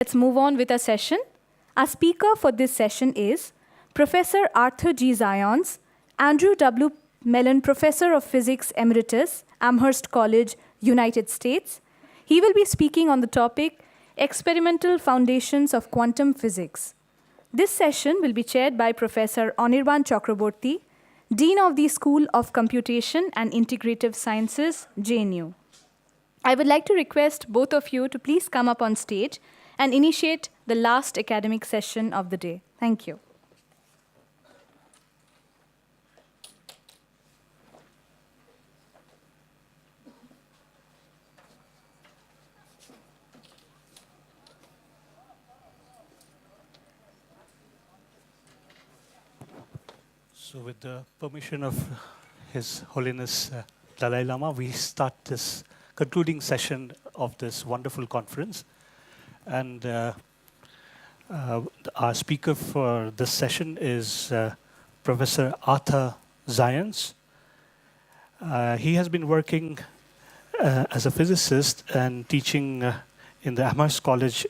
Let's move on with our session. Our speaker for this session is Professor Arthur G. Zions, Andrew W. Mellon Professor of Physics Emeritus, Amherst College, United States. He will be speaking on the topic, Experimental Foundations of Quantum Physics. This session will be chaired by Professor Anirban Chakraborty, Dean of the School of Computation and Integrative Sciences, JNU. I would like to request both of you to please come up on stage and initiate the last academic session of the day. Thank you. So with the permission of His Holiness Dalai Lama, we start this concluding session of this wonderful conference. And our speaker for this session is Professor Arthur Zions. He has been working as a physicist and teaching in the Amherst College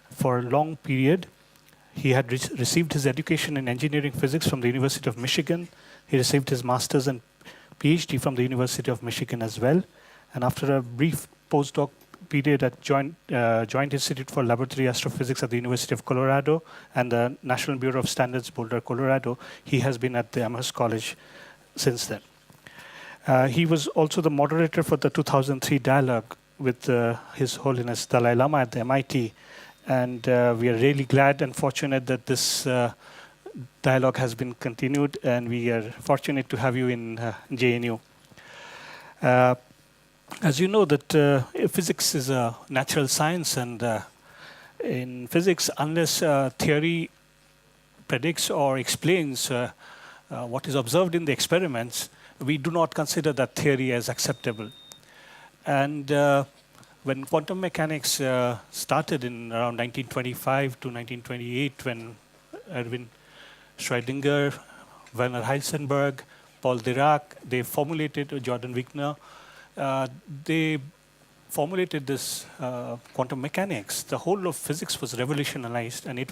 for a long period. He had received his education in engineering physics from the University of Michigan. He received his master's and PhD from the University of Michigan as well. And after a brief postdoc period at Joint Institute for Laboratory Astrophysics at the University of Colorado and the National Bureau of Standards, Boulder, Colorado, he has been at the Amherst College since then. He was also the moderator for the 2003 dialogue with His Holiness Dalai Lama at the MIT. And we are really glad and fortunate that this dialogue has been continued, and we are fortunate to have you in JNU. As you know, that physics is a natural science, and in physics, unless theory predicts or explains what is observed in the experiments, we do not consider that theory as acceptable. And when quantum mechanics started in around 1925 to 1928, when Erwin Schrödinger, Werner Heisenberg, Paul Dirac, they formulated, Jordan Wigner, they formulated this quantum mechanics. The whole of physics was revolutionized, and it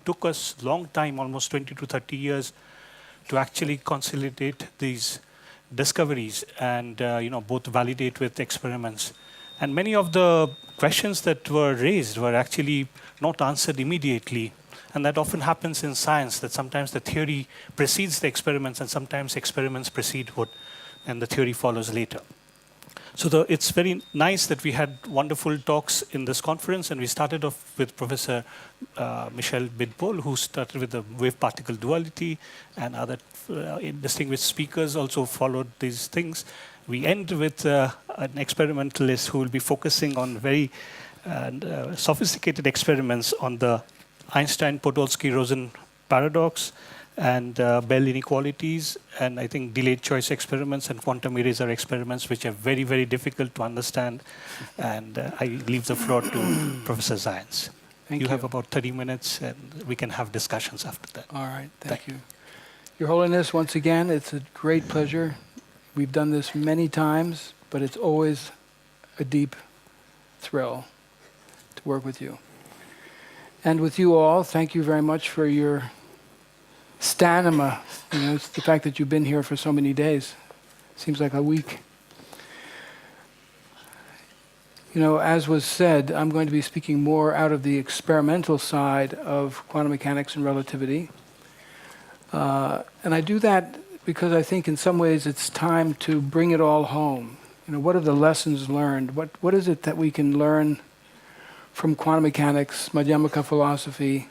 took us a long time, almost 20 to 30 years, to actually consolidate these discoveries and both validate with experiments. And many of the questions that were raised were actually not answered immediately. And that often happens in science, that sometimes the theory precedes the experiments, and sometimes experiments precede and the theory follows later. So it's very nice that we had wonderful talks in this conference, and we started off with Professor Michel Bidpol, who started with the wave-particle duality, and other distinguished speakers also followed these things. We end with an experimentalist who will be focusing on very sophisticated experiments on the Einstein-Podolsky-Rosen paradox and Bell inequalities, and I think delayed choice experiments and quantum eraser experiments, which are very, very difficult to understand. And I leave the floor to Professor Zions. Thank you. You have about 30 minutes, and we can have discussions after that. All right, thank you. Your Holiness, once again, it's a great pleasure. We've done this many times, but it's always a deep thrill to work with you. And with you all, thank you very much for your stamina. It's the fact that you've been here for so many days. Seems like a week. As was said, I'm going to be speaking more out of the experimental side of quantum mechanics and relativity. And I do that because I think in some ways it's time to bring it all home. What are the lessons learned? What is it that we can learn from quantum mechanics, Madhyamaka philosophy,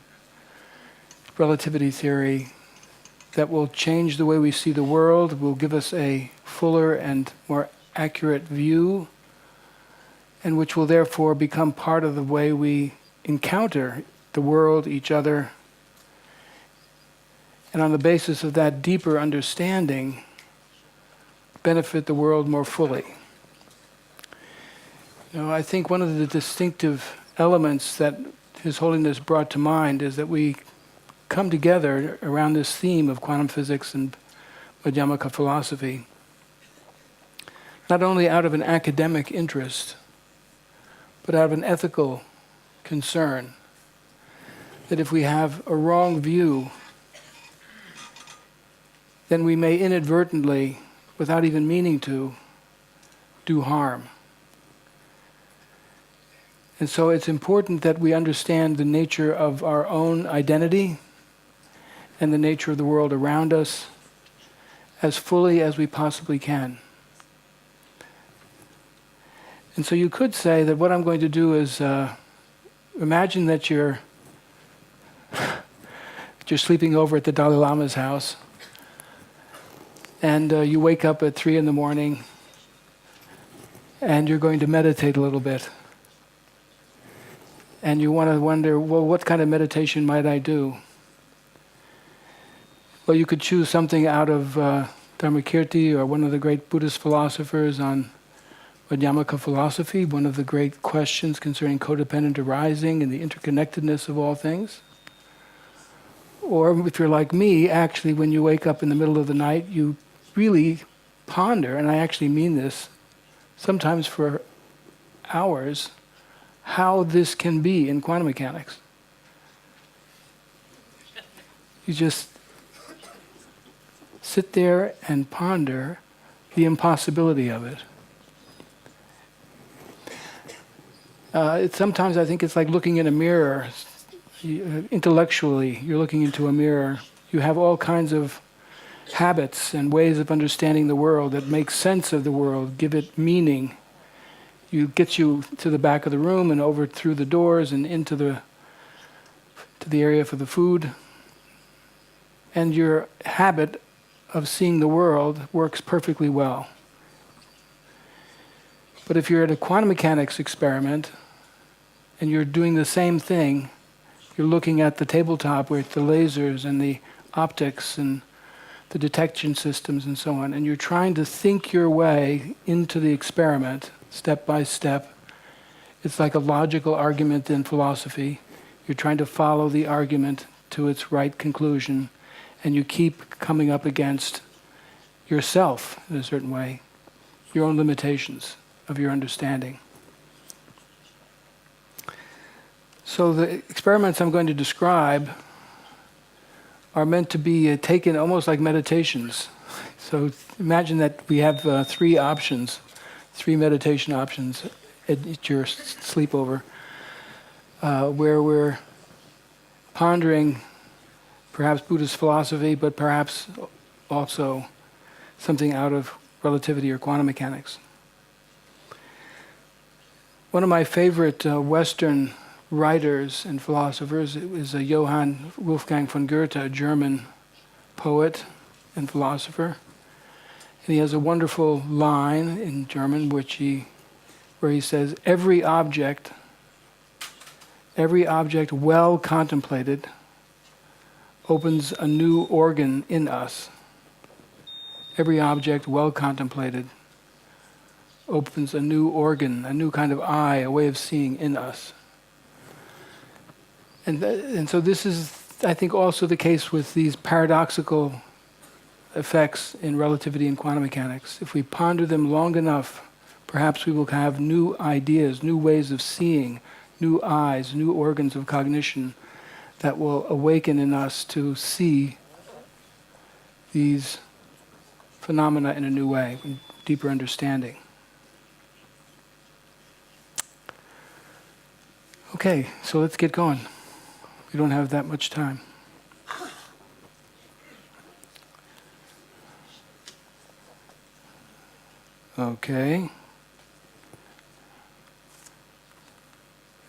relativity theory, that will change the way we see the world, will give us a fuller and more accurate view, and which will therefore become part of the way we encounter the world, each other, and on the basis of that deeper understanding, benefit the world more fully. I think one of the distinctive elements that His Holiness brought to mind is that we come together around this theme of quantum physics and Madhyamaka philosophy, not only out of an academic interest, but out of an ethical concern that if we have a wrong view, then we may inadvertently, without even meaning to, do harm. And so it's important that we understand the nature of our own identity and the nature of the world around us as fully as we possibly can. And so you could say that what I'm going to do is imagine that you're sleeping over at the Dalai Lama's house, and you wake up at 3 a.m, and you're going to meditate a little bit. And you want to wonder, well, what kind of meditation might I do? Well, you could choose something out of Dharmakirti or one of the great Buddhist philosophers on Madhyamaka philosophy, one of the great questions concerning codependent arising and the interconnectedness of all things. Or if you're like me, actually, when you wake up in the middle of the night, you really ponder, and I actually mean this, sometimes for hours, how this can be in quantum mechanics. You just sit there and ponder the impossibility of it. Sometimes I think it's like looking in a mirror. Intellectually, you're looking into a mirror. You have all kinds of habits and ways of understanding the world that make sense of the world, give it meaning. Gets you to the back of the room and over through the doors and into the area for the food. And your habit of seeing the world works perfectly well. But if you're at a quantum mechanics experiment and you're doing the same thing, you're looking at the tabletop with the lasers and the optics and the detection systems and so on, and you're trying to think your way into the experiment step by step. It's like a logical argument in philosophy. You're trying to follow the argument to its right conclusion, and you keep coming up against yourself in a certain way, your own limitations of your understanding. So the experiments I'm going to describe are meant to be taken almost like meditations. So imagine that we have three meditation options at your sleepover, where we're pondering perhaps Buddhist philosophy, but perhaps also something out of relativity or quantum mechanics. One of my favorite Western writers and philosophers is Johann Wolfgang von Goethe, a German poet and philosopher. And he has a wonderful line in German where he says, every object well contemplated opens a new organ in us. Every object well contemplated opens a new organ, a new kind of eye, a way of seeing in us. And so this is, I think, also the case with these paradoxical effects in relativity and quantum mechanics. If we ponder them long enough, perhaps we will have new ideas, new ways of seeing, new eyes, new organs of cognition that will awaken in us to see these phenomena in a new way, in deeper understanding. Okay, so let's get going. We don't have that much time. Okay.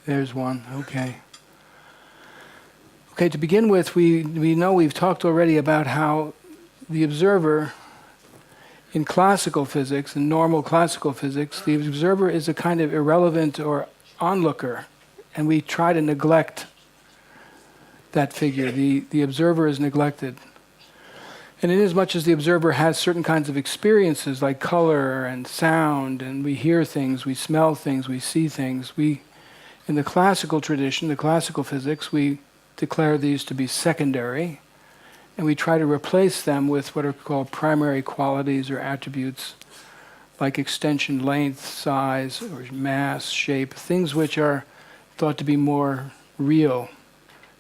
There's one. Okay. Okay, to begin with, we know we've talked already about how the observer in classical physics, in normal classical physics, the observer is a kind of irrelevant or onlooker, and we try to neglect that figure. The observer is neglected. And inasmuch as the observer has certain kinds of experiences like color and sound, and we hear things, we smell things, we see things, in the classical tradition, the classical physics, we declare these to be secondary, and we try to replace them with what are called primary qualities or attributes, like extension, length, size, or mass, shape, things which are thought to be more real,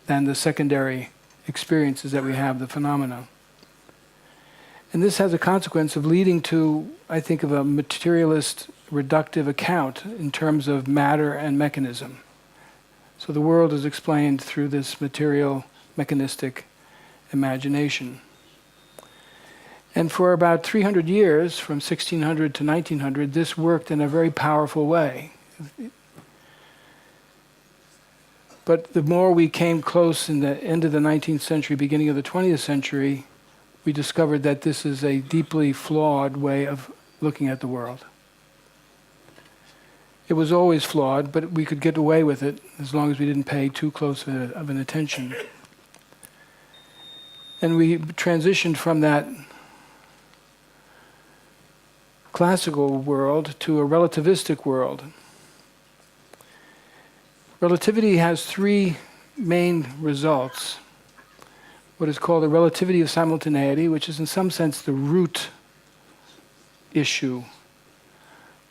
than the secondary experiences that we have, the phenomena. And this has a consequence of leading to, I think, of a materialist, reductive account in terms of matter and mechanism. So the world is explained through this material, mechanistic imagination. And for about 300 years, from 1600 to 1900, this worked in a very powerful way. But the more we came close in the end of the 19th century, beginning of the 20th century, we discovered that this is a deeply flawed way of looking at the world. It was always flawed, but we could get away with it as long as we didn't pay too close of an attention. And we transitioned from that classical world to a relativistic world. Relativity has three main results. What is called the relativity of simultaneity, which is in some sense the root issue.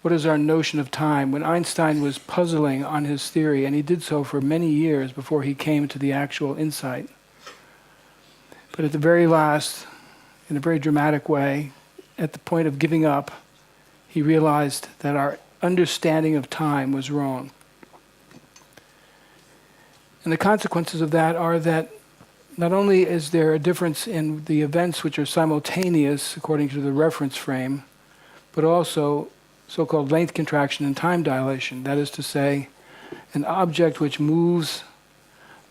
What is our notion of time? When Einstein was puzzling on his theory, and he did so for many years before he came to the actual insight. But at the very last, in a very dramatic way, at the point of giving up, he realized that our understanding of time was wrong. And the consequences of that are that not only is there a difference in the events which are simultaneous according to the reference frame, but also so-called length contraction and time dilation. That is to say, an object which moves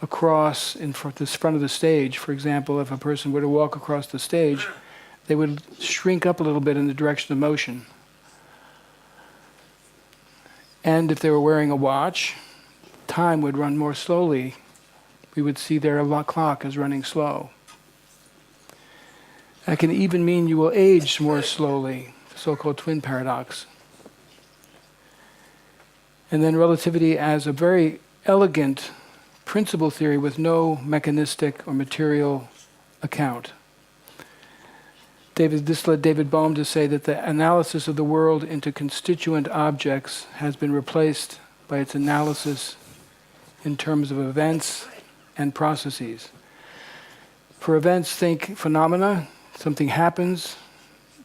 across in front of the stage. For example, if a person were to walk across the stage, they would shrink up a little bit in the direction of motion. And if they were wearing a watch, time would run more slowly. We would see their clock as running slow. That can even mean you will age more slowly, the so-called twin paradox. And then relativity as a very elegant principle theory with no mechanistic or material account. This led David Bohm to say that the analysis of the world into constituent objects has been replaced by its analysis in terms of events and processes. For events, think phenomena, something happens,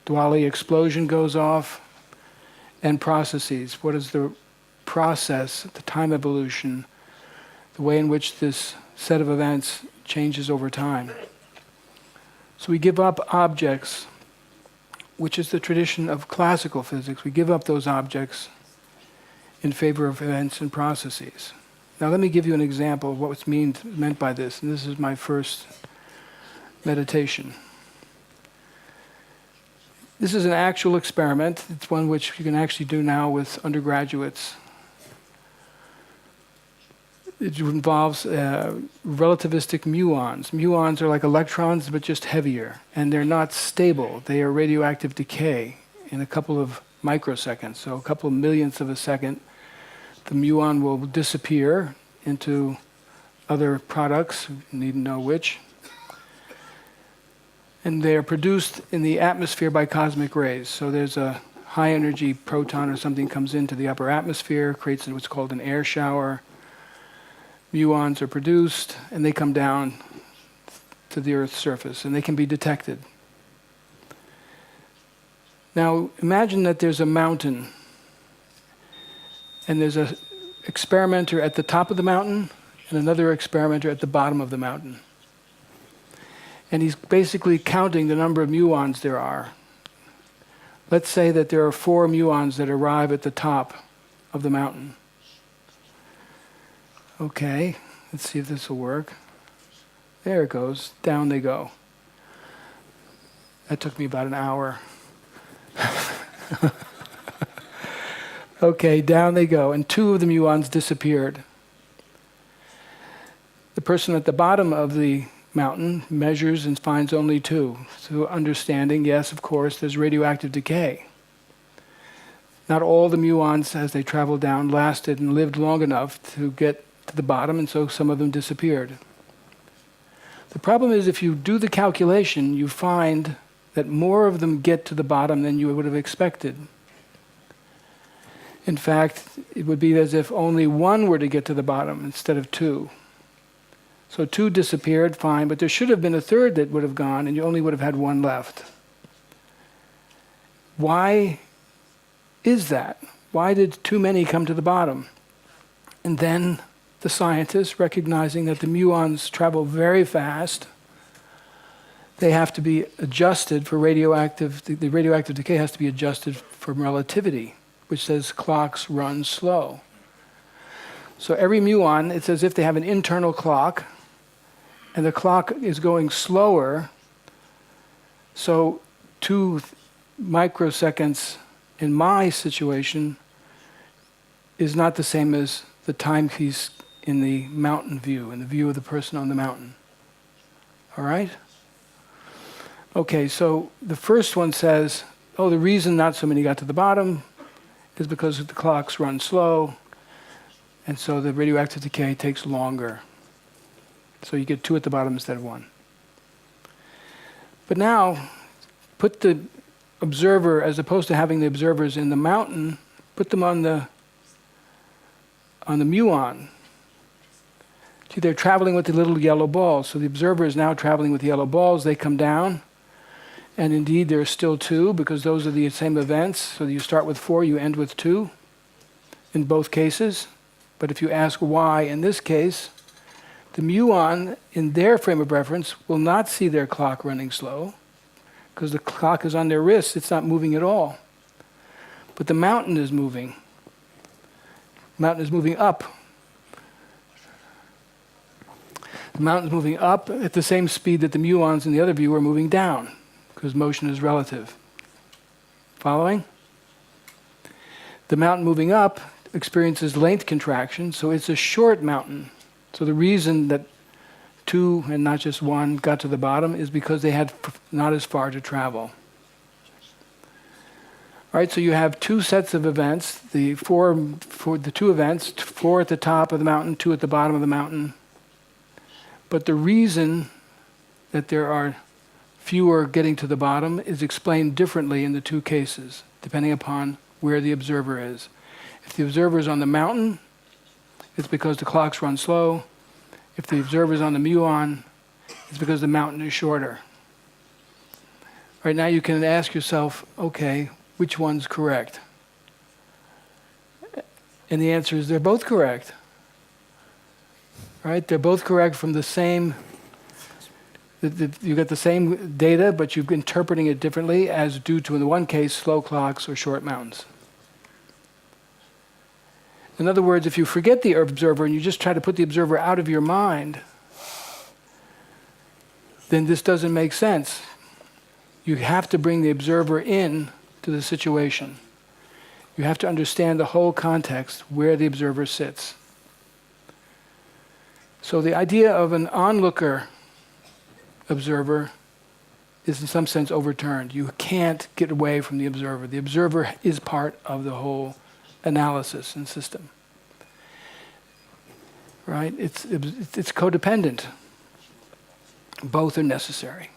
Dalai explosion goes off, and processes. What is the process, the time evolution, the way in which this set of events changes over time. So we give up objects, which is the tradition of classical physics. We give up those objects in favor of events and processes. Now let me give you an example of what's meant by this, and this is my first meditation. This is an actual experiment. It's one which you can actually do now with undergraduates. It involves relativistic muons. Muons are like electrons, but just heavier. And they're not stable. They are radioactive decay in a couple of microseconds. So a couple of millionths of a second, the muon will disappear into other products. You needn't know which. And they are produced in the atmosphere by cosmic rays. So there's a high energy proton or something comes into the upper atmosphere, creates what's called an air shower. Muons are produced, and they come down to the Earth's surface, and they can be detected. Now, imagine that there's a mountain, and there's an experimenter at the top of the mountain, and another experimenter at the bottom of the mountain. And he's basically counting the number of muons there are. Let's say that there are 4 muons that arrive at the top of the mountain. Okay, let's see if this will work. There it goes. Down they go. That took me about an hour. Okay, down they go. And 2 of the muons disappeared. The person at the bottom of the mountain measures and finds only 2. So understanding, yes, of course, there's radioactive decay. Not all the muons, as they traveled down, lasted and lived long enough to get to the bottom, and so some of them disappeared. The problem is if you do the calculation, you find that more of them get to the bottom than you would have expected. In fact, it would be as if only 1 were to get to the bottom instead of 2. So 2 disappeared, fine, but there should have been a third that would have gone, and you only would have had 1 left. Why is that? Why did too many come to the bottom? And then the scientists, recognizing that the muons travel very fast, they have to be adjusted for radioactive, the radioactive decay has to be adjusted from relativity, which says clocks run slow. So every muon, it's as if they have an internal clock, and the clock is going slower, so 2 microseconds in my situation is not the same as the timepiece in the mountain view, in the view of the person on the mountain. All right? Okay, so the first one says, oh, the reason not so many got to the bottom is because the clocks run slow, and so the radioactive decay takes longer. So you get 2 at the bottom instead of 1. But now, put the observer, as opposed to having the observers in the mountain, put them on the muon. See, they're traveling with the little yellow balls. So the observer is now traveling with yellow balls. They come down, and indeed there are still 2 because those are the same events. So you start with 4, you end with 2 in both cases. But if you ask why in this case, the muon in their frame of reference will not see their clock running slow because the clock is on their wrist. It's not moving at all. But the mountain is moving. The mountain is moving up. The mountain is moving up at the same speed that the muons in the other view are moving down because motion is relative. Following? The mountain moving up experiences length contraction, so it's a short mountain. So the reason that 2 and not just 1 got to the bottom is because they had not as far to travel. All right, so you have 2 sets of events, for the 2 events, 4 at the top of the mountain, 2 at the bottom of the mountain. But the reason that there are fewer getting to the bottom is explained differently in the 2 cases, depending upon where the observer is. If the observer is on the mountain, it's because the clocks run slow. If the observer is on the muon, it's because the mountain is shorter. Right now you can ask yourself, okay, which one's correct? And the answer is they're both correct. Right? They're both correct from the same, you get the same data, but you're interpreting it differently as due to, in the one case, slow clocks or short mountains. In other words, if you forget the observer and you just try to put the observer out of your mind, then this doesn't make sense. You have to bring the observer in to the situation. You have to understand the whole context where the observer sits. So the idea of an onlooker observer is in some sense overturned. You can't get away from the observer. The observer is part of the whole analysis and system. Right? It's codependent. Both are necessary.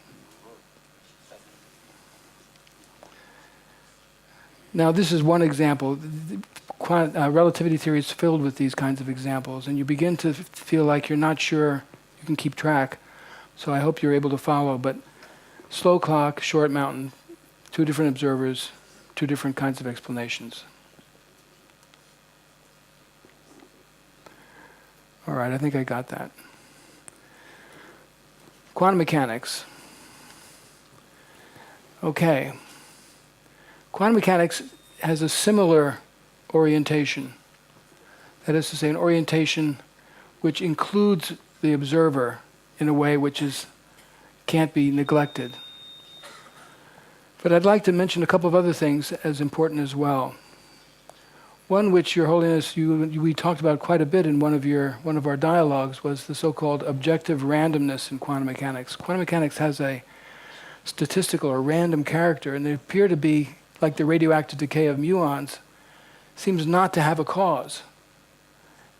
Now, this is one example. Relativity theory is filled with these kinds of examples, and you begin to feel like you're not sure you can keep track. So I hope you're able to follow. But slow clock, short mountain, 2 different observers, 2 different kinds of explanations. All right, I think I got that. Quantum mechanics. Okay. Quantum mechanics has a similar orientation. That is to say, an orientation which includes the observer in a way which can't be neglected. But I'd like to mention a couple of other things as important as well. One which, Your Holiness, we talked about quite a bit in one of our dialogues was the so-called objective randomness in quantum mechanics. Quantum mechanics has a statistical or random character, and they appear to be, like the radioactive decay of muons, seems not to have a cause.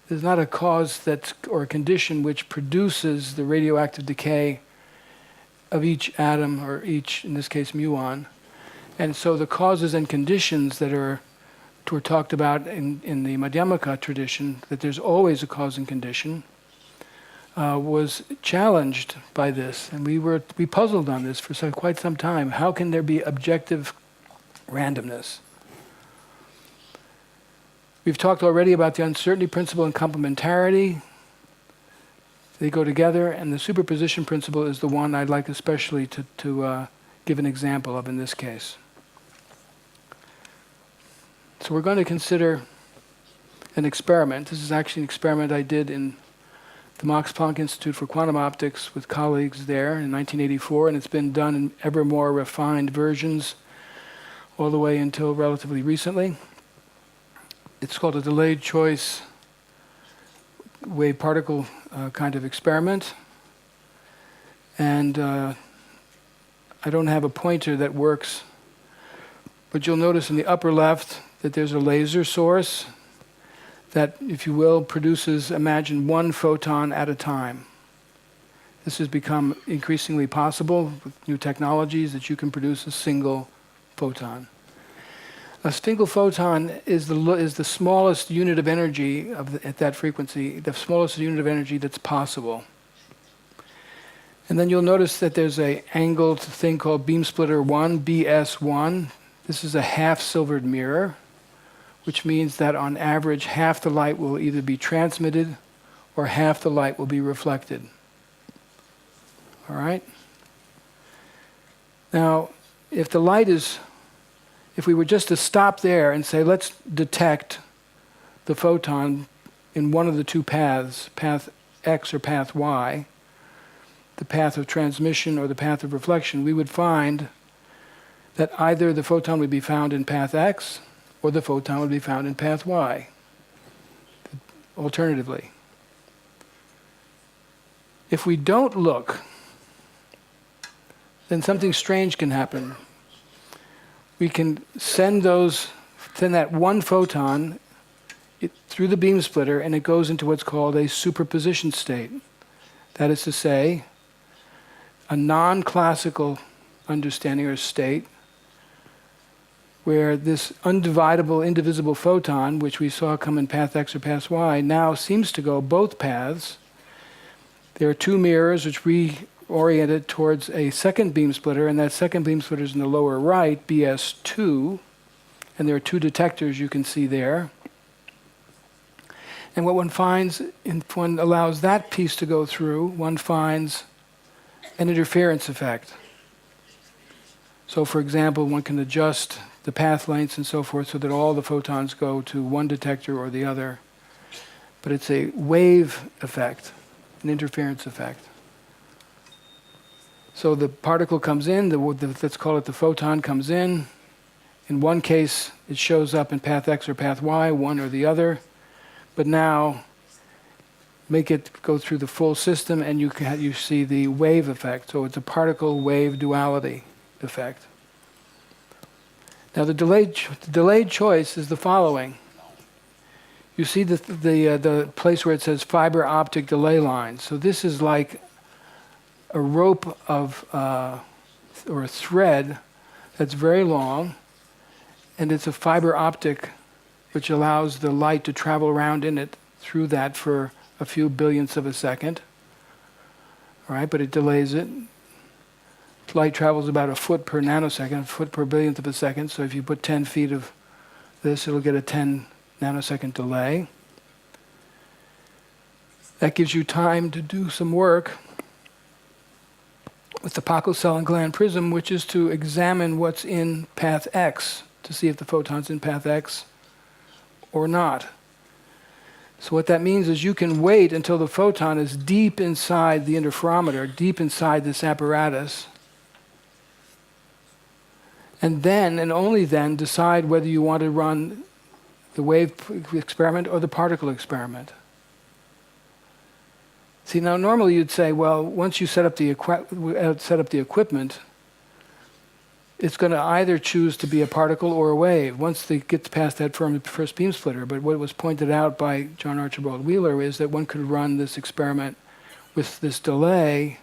There's not a cause or a condition which produces the radioactive decay of each atom, or each, in this case, muon. And so the causes and conditions that were talked about in the Madhyamaka tradition, that there's always a cause and condition. was challenged by this, and we puzzled on this for quite some time. How can there be objective randomness? We've talked already about the uncertainty principle and complementarity. They go together, and the superposition principle is the one I'd like especially to give an example of in this case. So we're going to consider an experiment. This is actually an experiment I did in the Max Planck Institute for Quantum Optics with colleagues there in 1984, and it's been done in ever more refined versions all the way until relatively recently. It's called a delayed choice wave particle kind of experiment. And I don't have a pointer that works, but you'll notice in the upper left that there's a laser source that, if you will, produces, imagine, one photon at a time. This has become increasingly possible with new technologies that you can produce a single photon. A single photon is the smallest unit of energy at that frequency, the smallest unit of energy that's possible. And then you'll notice that there's an angled thing called beam splitter 1, BS1. This is a half-silvered mirror, which means that on average half the light will either be transmitted or half the light will be reflected. All right? Now, if we were just to stop there and say, let's detect the photon in one of the two paths, path X or path Y, the path of transmission or the path of reflection, we would find that either the photon would be found in path X or the photon would be found in path Y, alternatively. If we don't look, then something strange can happen. We can send that one photon through the beam splitter, and it goes into what's called a superposition state. That is to say, a non-classical understanding or state where this undividable, indivisible photon, which we saw come in path X or path Y, now seems to go both paths. There are two mirrors which reoriented towards a second beam splitter, and that second beam splitter is in the lower right, BS2, and there are two detectors you can see there. And what one finds, if one allows that piece to go through, one finds an interference effect. So, for example, one can adjust the path lengths and so forth so that all the photons go to one detector or the other. But it's a wave effect, an interference effect. So the particle comes in, let's call it the photon comes in. In one case, it shows up in path X or path Y, one or the other. But now, make it go through the full system and you see the wave effect. So it's a particle-wave duality effect. Now the delayed choice is the following. You see the place where it says fiber optic delay line. So this is like a rope of or a thread that's very long, and it's a fiber optic which allows the light to travel around in it through that for a few billionths of a second. All right, but it delays it. Light travels about a foot per nanosecond, a foot per billionth of a second. So if you put 10 feet of this, it'll get a 10 nanosecond delay. That gives you time to do some work with the Pockels cell and gland prism, which is to examine what's in path X to see if the photon's in path X or not. So what that means is you can wait until the photon is deep inside the interferometer, deep inside this apparatus, and then, and only then, decide whether you want to run the wave experiment or the particle experiment. See, now normally you'd say, well, once you set up the equipment, it's going to either choose to be a particle or a wave once it gets past that first beam splitter. But what was pointed out by John Archibald Wheeler is that one could run this experiment with this delay,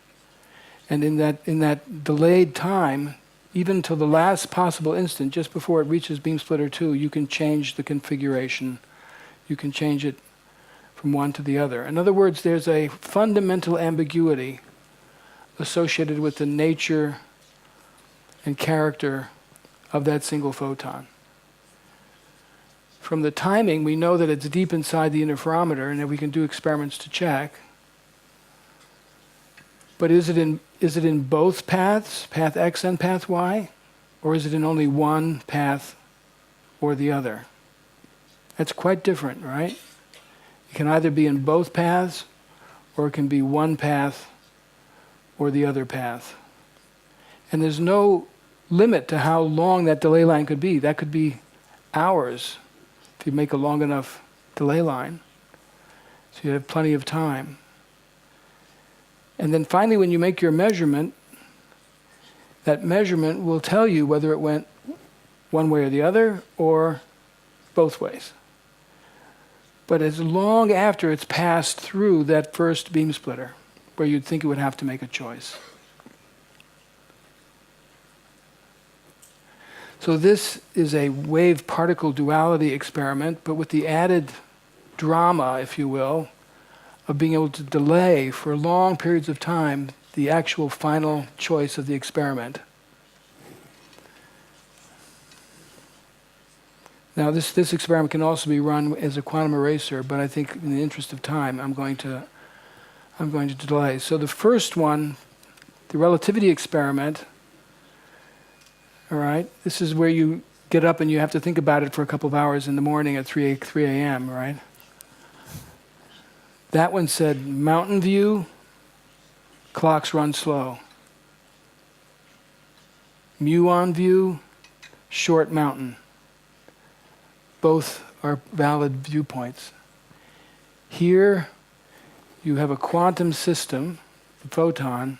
and in that delayed time, even till the last possible instant, just before it reaches beam splitter 2, you can change the configuration. You can change it from one to the other. In other words, there's a fundamental ambiguity associated with the nature and character of that single photon. From the timing, we know that it's deep inside the interferometer and that we can do experiments to check. But is it in both paths, path X and path Y? Or is it in only one path or the other? That's quite different, right? It can either be in both paths, or it can be one path or the other path. And there's no limit to how long that delay line could be. That could be hours if you make a long enough delay line. So you have plenty of time. And then finally, when you make your measurement, that measurement will tell you whether it went one way or the other, or both ways. But as long after it's passed through that first beam splitter, where you'd think it would have to make a choice. So this is a wave-particle duality experiment, but with the added drama, if you will, of being able to delay for long periods of time the actual final choice of the experiment. Now this experiment can also be run as a quantum eraser, but I think in the interest of time I'm going to delay. So the first one, the relativity experiment, all right, this is where you get up and you have to think about it for a couple of hours in the morning at 3 a.m., right? That one said mountain view, clocks run slow. Muon view, short mountain. Both are valid viewpoints. Here, you have a quantum system, the photon,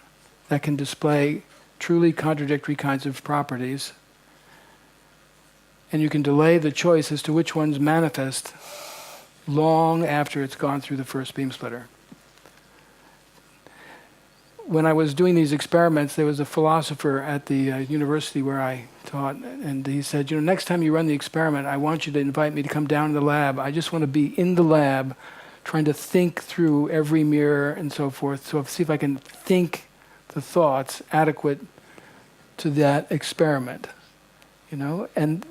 that can display truly contradictory kinds of properties. And you can delay the choice as to which ones manifest long after it's gone through the first beam splitter. When I was doing these experiments, there was a philosopher at the university where I taught, and he said, next time you run the experiment, I want you to invite me to come down to the lab. I just want to be in the lab trying to think through every mirror and so forth, so see if I can think the thoughts adequate to that experiment, And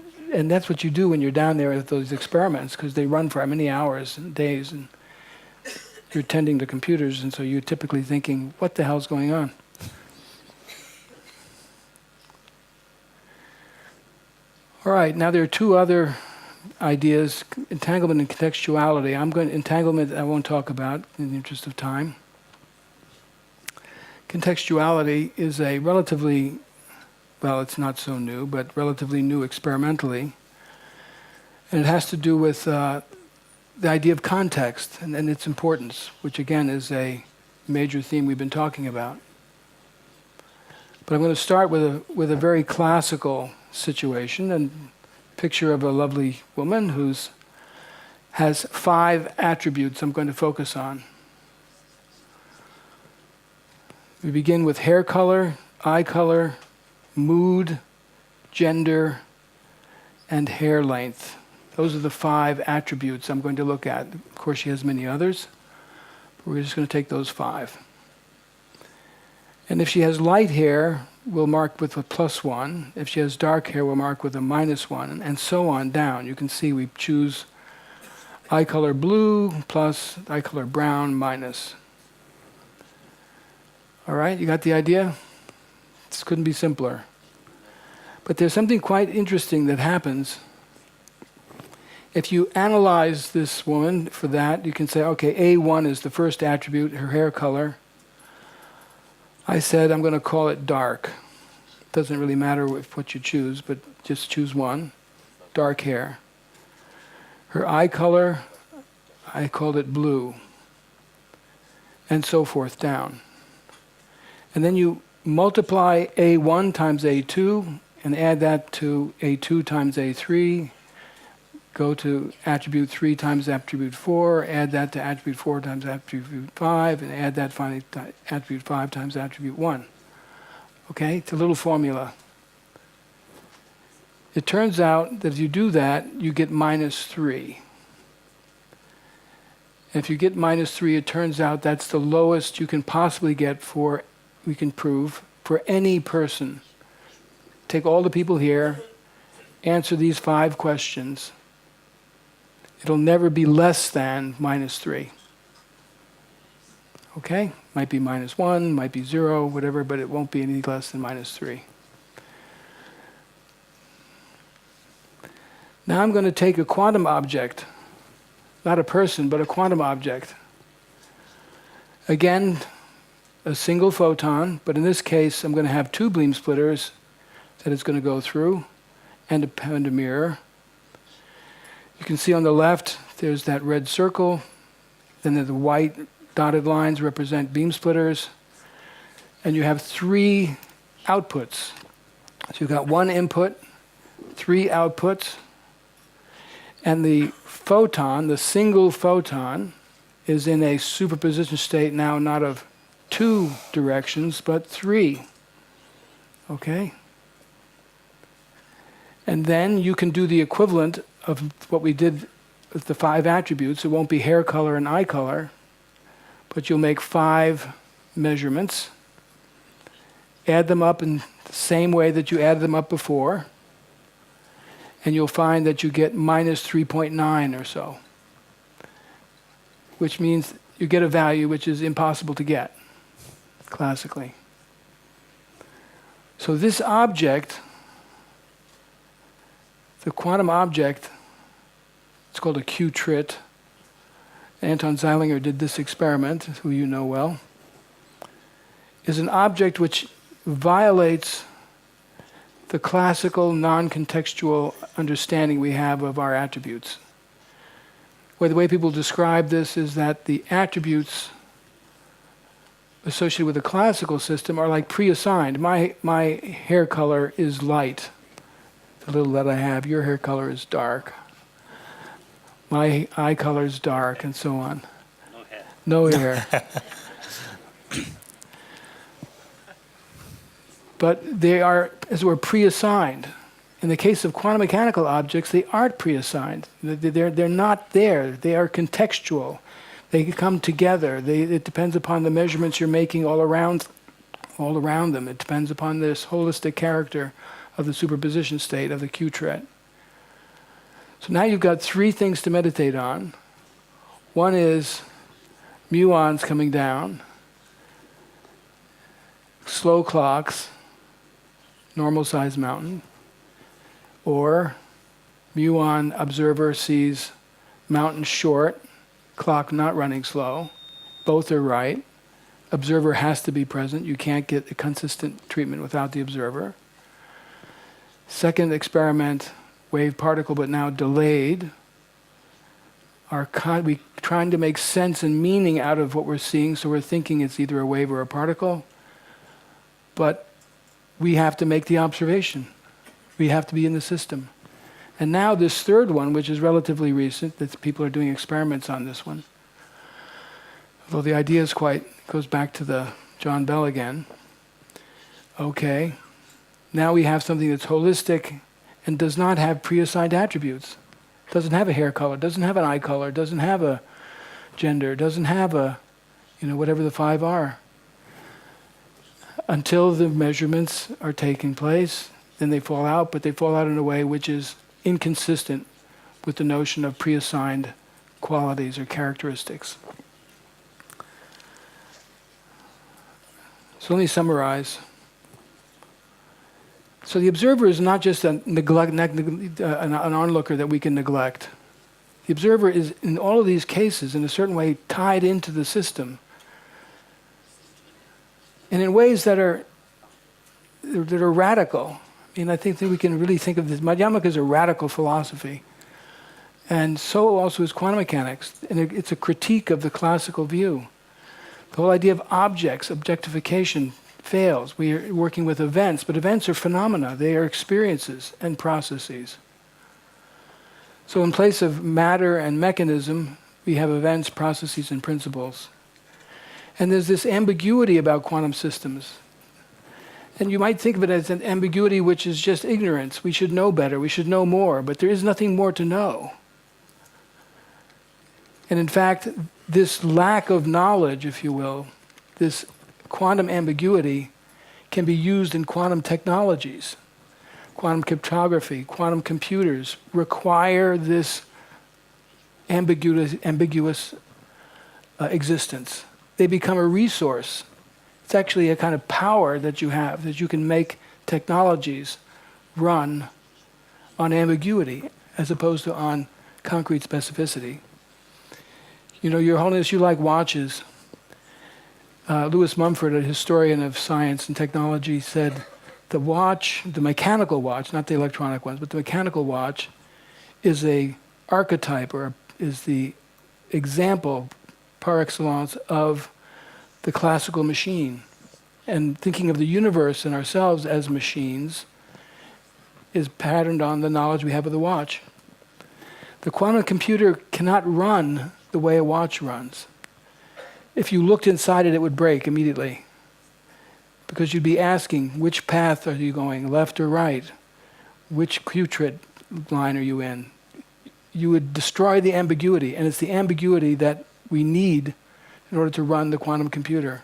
that's what you do when you're down there at those experiments, because they run for many hours and days, and you're tending to computers, and so you're typically thinking, what the hell's going on? All right, now there are two other ideas, entanglement and contextuality. Entanglement I won't talk about in the interest of time. Contextuality is a relatively, well, it's not so new, but relatively new experimentally. And it has to do with the idea of context and its importance, which again is a major theme we've been talking about. But I'm going to start with a very classical situation, and picture of a lovely woman who has 5 attributes I'm going to focus on. We begin with hair color, eye color, mood, gender, and hair length. Those are the 5 attributes I'm going to look at. Of course, she has many others, but we're just going to take those 5. And if she has light hair, we'll mark with a +1. If she has dark hair, we'll mark with a -1, and so on down. You can see we choose eye color blue plus eye color brown minus. All right, you got the idea? This couldn't be simpler. But there's something quite interesting that happens. If you analyze this woman for that, you can say, okay, A1 is the first attribute, her hair color. I said I'm going to call it dark. Doesn't really matter what you choose, but just choose one. Dark hair. Her eye color, I called it blue. And so forth down. And then you multiply A1 times A2 and add that to A2 times A3. Go to attribute 3 times attribute 4, add that to attribute 4 times attribute 5, and add that finally to attribute 5 times attribute 1. Okay, it's a little formula. It turns out that if you do that, you get -3. And if you get -3, it turns out that's the lowest you can possibly get we can prove, for any person. Take all the people here, answer these 5 questions. It'll never be less than -3. Okay? Might be -1, might be 0, whatever, but it won't be any less than -3. Now I'm going to take a quantum object, not a person, but a quantum object. Again, a single photon, but in this case I'm going to have 2 beam splitters that it's going to go through, and a mirror. You can see on the left there's that red circle, then the white dotted lines represent beam splitters, and you have 3 outputs. So you've got 1 input, 3 outputs, and the photon, the single photon, is in a superposition state now not of 2 directions, but 3. Okay? And then you can do the equivalent of what we did with the 5 attributes. It won't be hair color and eye color, but you'll make 5 measurements, add them up in the same way that you added them up before, and you'll find that you get -3.9 or so, which means you get a value which is impossible to get, classically. So this object, the quantum object, it's called a Q-trit. Anton Zeilinger did this experiment, who you know well, is an object which violates the classical non-contextual understanding we have of our attributes. Where the way people describe this is that the attributes associated with the classical system are like pre-assigned. My hair color is light, the little that I have. Your hair color is dark. My eye color is dark, and so on. No hair. But they are, as it were, pre-assigned. In the case of quantum mechanical objects, they aren't pre-assigned. They're not there. They are contextual. They come together. It depends upon the measurements you're making all around them. It depends upon this holistic character of the superposition state of the Q-tret. So now you've got 3 things to meditate on. One is muons coming down, slow clocks, normal size mountain, or muon observer sees mountain short, clock not running slow. Both are right. Observer has to be present. You can't get a consistent treatment without the observer. Second experiment, wave particle, but now delayed. We trying to make sense and meaning out of what we're seeing, so we're thinking it's either a wave or a particle. But we have to make the observation. We have to be in the system. And now this third one, which is relatively recent, that people are doing experiments on this one. Although the idea goes back to the John Bell again. Okay, now we have something that's holistic and does not have pre-assigned attributes. Doesn't have a hair color, doesn't have an eye color, doesn't have a gender, doesn't have a, whatever the 5 are. Until the measurements are taking place, then they fall out, but they fall out in a way which is inconsistent with the notion of pre-assigned qualities or characteristics. So let me summarize. So the observer is not just an onlooker that we can neglect. The observer is, in all of these cases, in a certain way, tied into the system. And in ways that are radical. I think that we can really think of this. Madhyamaka is a radical philosophy. And so also is quantum mechanics. And it's a critique of the classical view. The whole idea of objects, objectification, fails. We are working with events, but events are phenomena. They are experiences and processes. So in place of matter and mechanism, we have events, processes, and principles. And there's this ambiguity about quantum systems. And you might think of it as an ambiguity which is just ignorance. We should know better, we should know more, but there is nothing more to know. And in fact, this lack of knowledge, if you will, this quantum ambiguity can be used in quantum technologies. Quantum cryptography, quantum computers require this ambiguous existence. They become a resource. It's actually a kind of power that you have, that you can make technologies run on ambiguity as opposed to on concrete specificity. You know, Your Holiness, you like watches. Louis Mumford, a historian of science and technology, said the watch, the mechanical watch, not the electronic ones, but the mechanical watch is a archetype, or is the example par excellence of the classical machine. And thinking of the universe and ourselves as machines is patterned on the knowledge we have of the watch. The quantum computer cannot run the way a watch runs. If you looked inside it, it would break immediately, because you'd be asking, which path are you going, left or right? Which putrid line are you in? You would destroy the ambiguity, and it's the ambiguity that we need in order to run the quantum computer.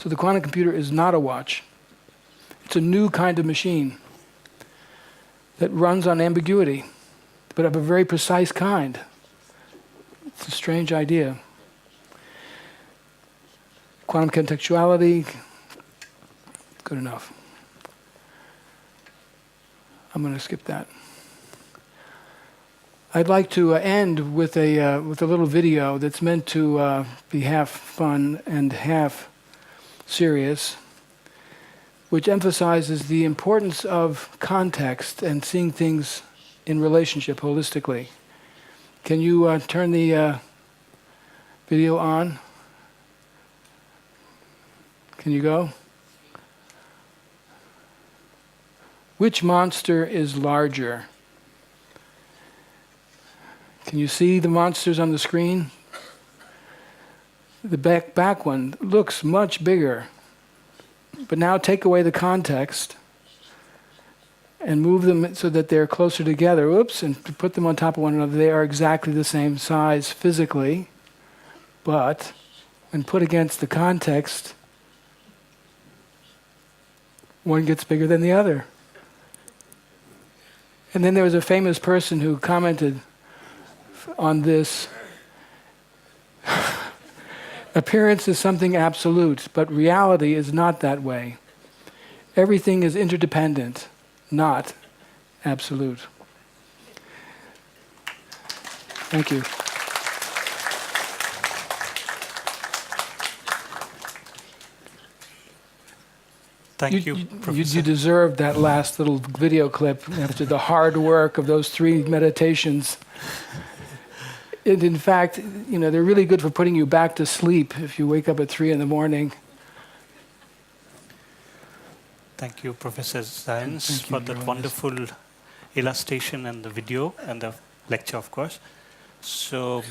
So the quantum computer is not a watch. It's a new kind of machine that runs on ambiguity, but of a very precise kind. It's a strange idea. Quantum contextuality, good enough. I'm going to skip that. I'd like to end with a little video that's meant to be half fun and half serious, which emphasizes the importance of context and seeing things in relationship holistically. Can you turn the video on? Can you go? Which monster is larger? Can you see the monsters on the screen? The back one looks much bigger. But now take away the context and move them so that they're closer together. Oops, and put them on top of one another. They are exactly the same size physically, but when put against the context, one gets bigger than the other. And then there was a famous person who commented on this. Appearance is something absolute, but reality is not that way. Everything is interdependent, not absolute. Thank you. Thank you, Professor. You deserved that last little video clip after the hard work of those 3 meditations. And in fact, you know, they're really good for putting you back to sleep if you wake up at 3 in the morning. Thank you, Professor Science, for that wonderful illustration and the video and the lecture, of course. So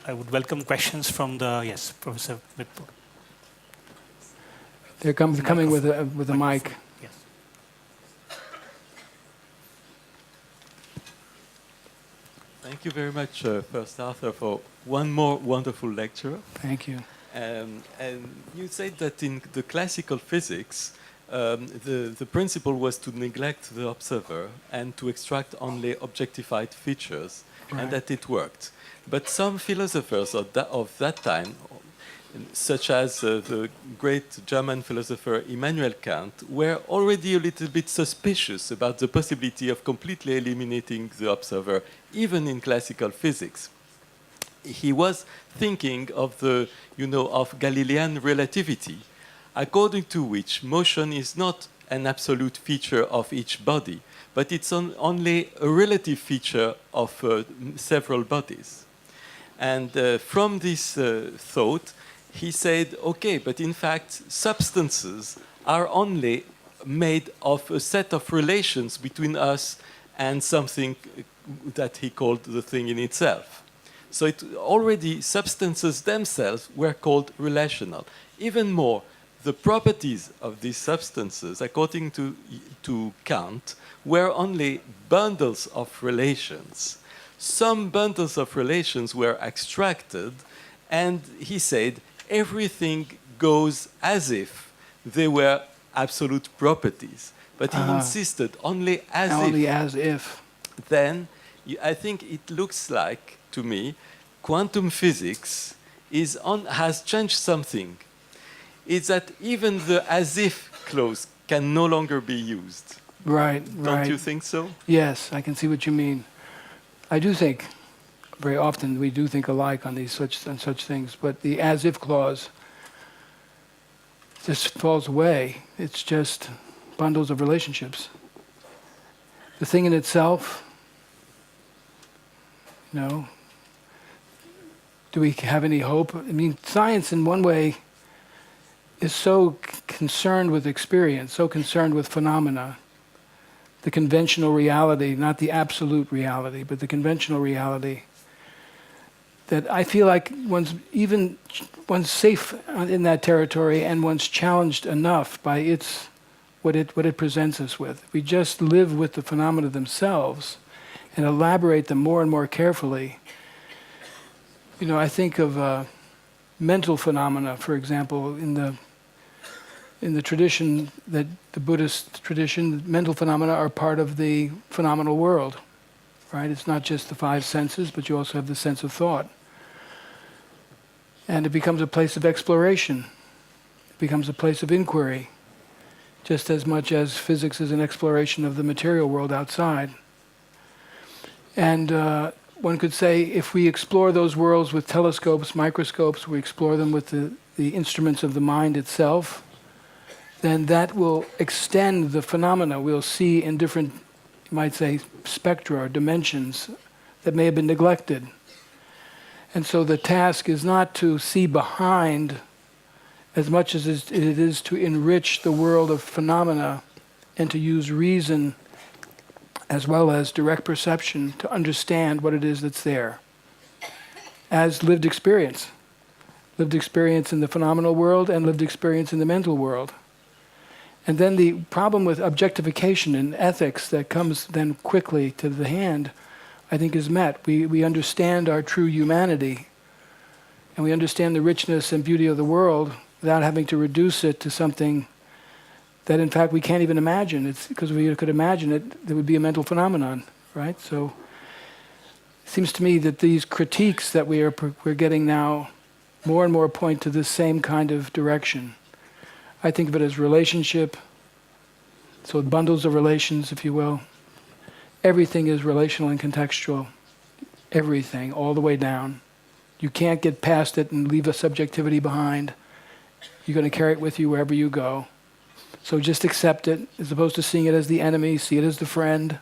I would welcome questions from the, yes, Professor Mitpur. They're coming with a mic. Yes. Thank you very much, first Arthur, for one more wonderful lecture. Thank you. And you said that in the classical physics, the principle was to neglect the observer and to extract only objectified features, Right. and that it worked. But some philosophers of that time, such as the great German philosopher Immanuel Kant, were already a little bit suspicious about the possibility of completely eliminating the observer, even in classical physics. He was thinking of of Galilean relativity, according to which motion is not an absolute feature of each body, but it's only a relative feature of several bodies. And from this thought, he said, okay, but in fact, substances are only made of a set of relations between us and something that he called the thing in itself. So already substances themselves were called relational. Even more, the properties of these substances, according to Kant, were only bundles of relations. some bundles of relations were extracted, and he said everything goes as if they were absolute properties. But he insisted only as if. Only as if. Then I think it looks like, to me, quantum physics has changed something. It's that even the as if clause can no longer be used. Right, Don't you think so? Yes, I can see what you mean. I do think, very often we do think alike on such things, but the as if clause just falls away. It's just bundles of relationships. The thing in itself, do we have any hope? I mean, science in one way is so concerned with experience, so concerned with phenomena, the conventional reality, not the absolute reality, but the conventional reality, that I feel like one's safe in that territory and one's challenged enough by what it presents us with. We just live with the phenomena themselves and elaborate them more and more carefully. I think of mental phenomena, for example, in the tradition, the Buddhist tradition, mental phenomena are part of the phenomenal world, right? It's not just the five senses, but you also have the sense of thought. And it becomes a place of exploration. It becomes a place of inquiry, just as much as physics is an exploration of the material world outside. And one could say if we explore those worlds with telescopes, microscopes, we explore them with the instruments of the mind itself, then that will extend the phenomena we'll see in different, you might say, spectra or dimensions that may have been neglected. And so the task is not to see behind as much as it is to enrich the world of phenomena and to use reason as well as direct perception to understand what it is that's there as lived experience in the phenomenal world and lived experience in the mental world. And then the problem with objectification and ethics that comes then quickly to the hand, I think, is met. We understand our true humanity, and we understand the richness and beauty of the world without having to reduce it to something that, in fact, we can't even imagine. It's because if we could imagine it, there would be a mental phenomenon, right? So it seems to me that these critiques that we're getting now more and more point to this same kind of direction. I think of it as relationship, so bundles of relations, if you will. Everything is relational and contextual. Everything, all the way down. You can't get past it and leave a subjectivity behind. You're going to carry it with you wherever you go. So just accept it, as opposed to seeing it as the enemy, see it as the friend,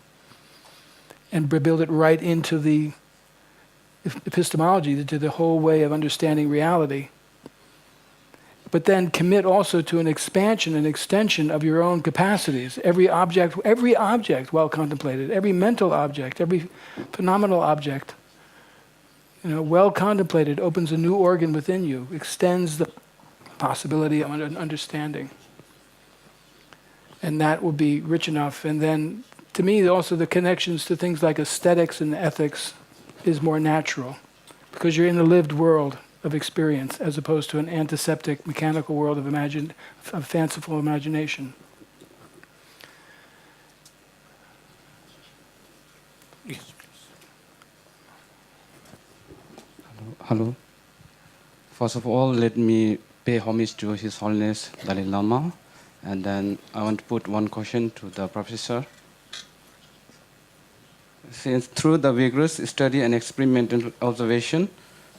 and build it right into the epistemology, to the whole way of understanding reality. But then commit also to an expansion and extension of your own capacities. Every object well contemplated, every mental object, every phenomenal object, well contemplated, opens a new organ within you, extends the possibility of understanding. And that will be rich enough. And then, to me, also the connections to things like aesthetics and ethics is more natural, because you're in a lived world of experience as opposed to an antiseptic, mechanical world of fanciful imagination. Yes. Hello. First of all, let me pay homage to His Holiness Dalai Lama, and then I want to put one question to the professor. Since through the vigorous study and experimental observation,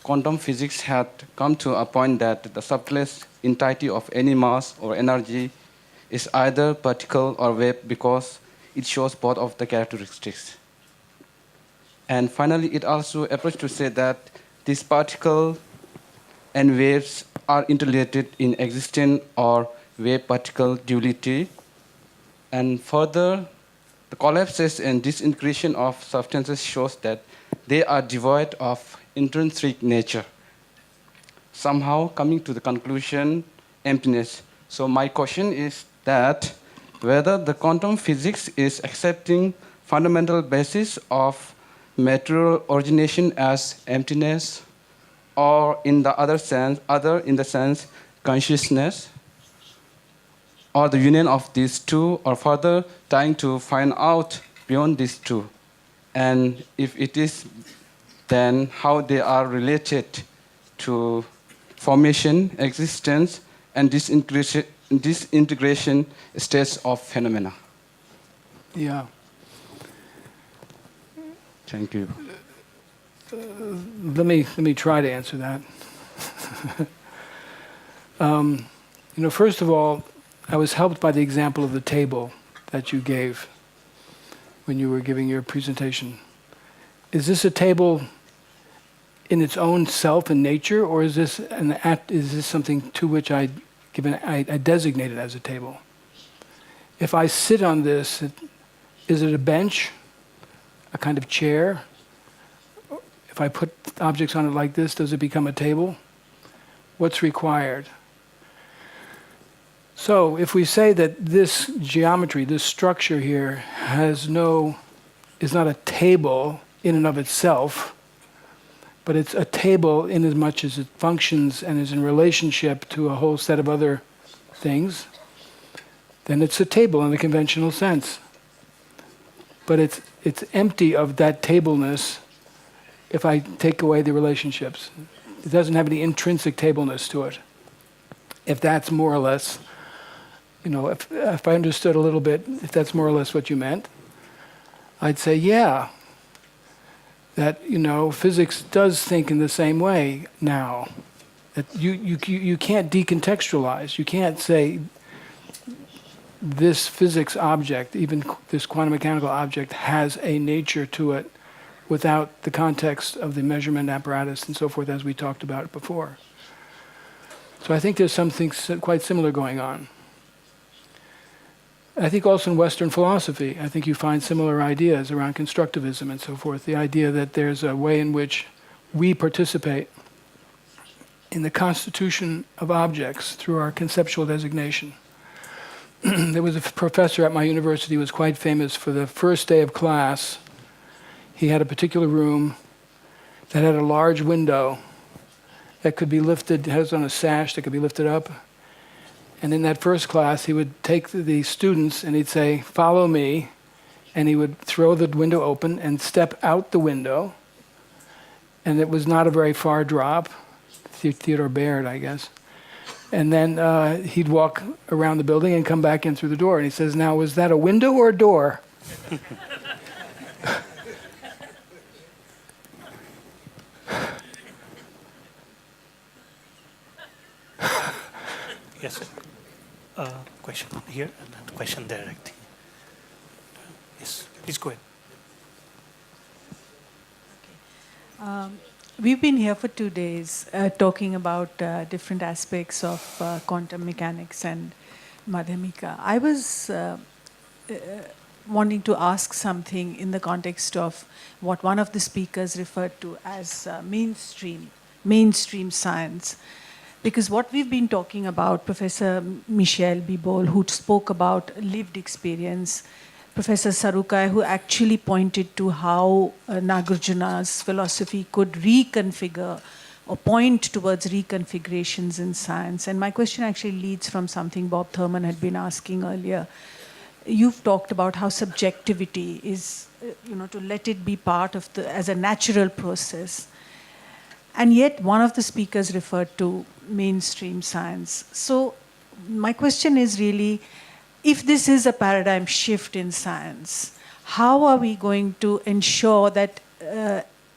quantum physics had come to a point that the subtlest entity of any mass or energy is either particle or wave, because it shows both of the characteristics. And finally, it also approaches to say that these particle and waves are interrelated in existence or wave-particle duality. And further, the collapses and disintegration of substances shows that they are devoid of intrinsic nature, somehow coming to the conclusion, emptiness. So my question is that whether the quantum physics is accepting fundamental basis of material origination as emptiness, or in the other in the sense consciousness, or the union of these two, or further trying to find out beyond these two? And if it is, then how they are related to formation, existence, and disintegration states of phenomena? Yeah. Thank you. Let me try to answer that. First of all, I was helped by the example of the table that you gave when you were giving your presentation. Is this a table in its own self and nature, or is this something to which I designate it as a table? If I sit on this, is it a bench, a kind of chair? If I put objects on it like this, does it become a table? What's required? So if we say that this geometry, this structure here, is not a table in and of itself, but it's a table in as much as it functions and is in relationship to a whole set of other things, then it's a table in the conventional sense. But it's empty of that tableness if I take away the relationships. It doesn't have any intrinsic tableness to it. If that's more or less, if I understood a little bit, if that's more or less what you meant, I'd say, yeah, that, physics does think in the same way now. That you can't decontextualize. You can't say this physics object, even this quantum mechanical object, has a nature to it without the context of the measurement apparatus and so forth, as we talked about before. So I think there's something quite similar going on. I think also in Western philosophy, I think you find similar ideas around constructivism and so forth. The idea that there's a way in which we participate in the constitution of objects through our conceptual designation. There was a professor at my university who was quite famous for the first day of class. He had a particular room that had a large window that could be lifted, has on a sash that could be lifted up. And in that first class, he would take the students and he'd say, "Follow me." And he would throw the window open and step out the window. And it was not a very far drop. Theodore Baird, I guess. And then he'd walk around the building and come back in through the door. And he says, "Now, was that a window or a door?" Yes. Question here and then question there, I think. Yes, please go ahead. We've been here for 2 days talking about different aspects of quantum mechanics and Madhyamaka. I was wanting to ask something in the context of what one of the speakers referred to as mainstream science. Because what we've been talking about, Professor Michel Bibol, who spoke about lived experience, Professor Sarukai, who actually pointed to how Nagarjuna's philosophy could reconfigure or point towards reconfigurations in science. And my question actually leads from something Bob Thurman had been asking earlier. You've talked about how subjectivity is, to let it be part of as a natural process. And yet, one of the speakers referred to mainstream science. So, my question is really, if this is a paradigm shift in science, how are we going to ensure that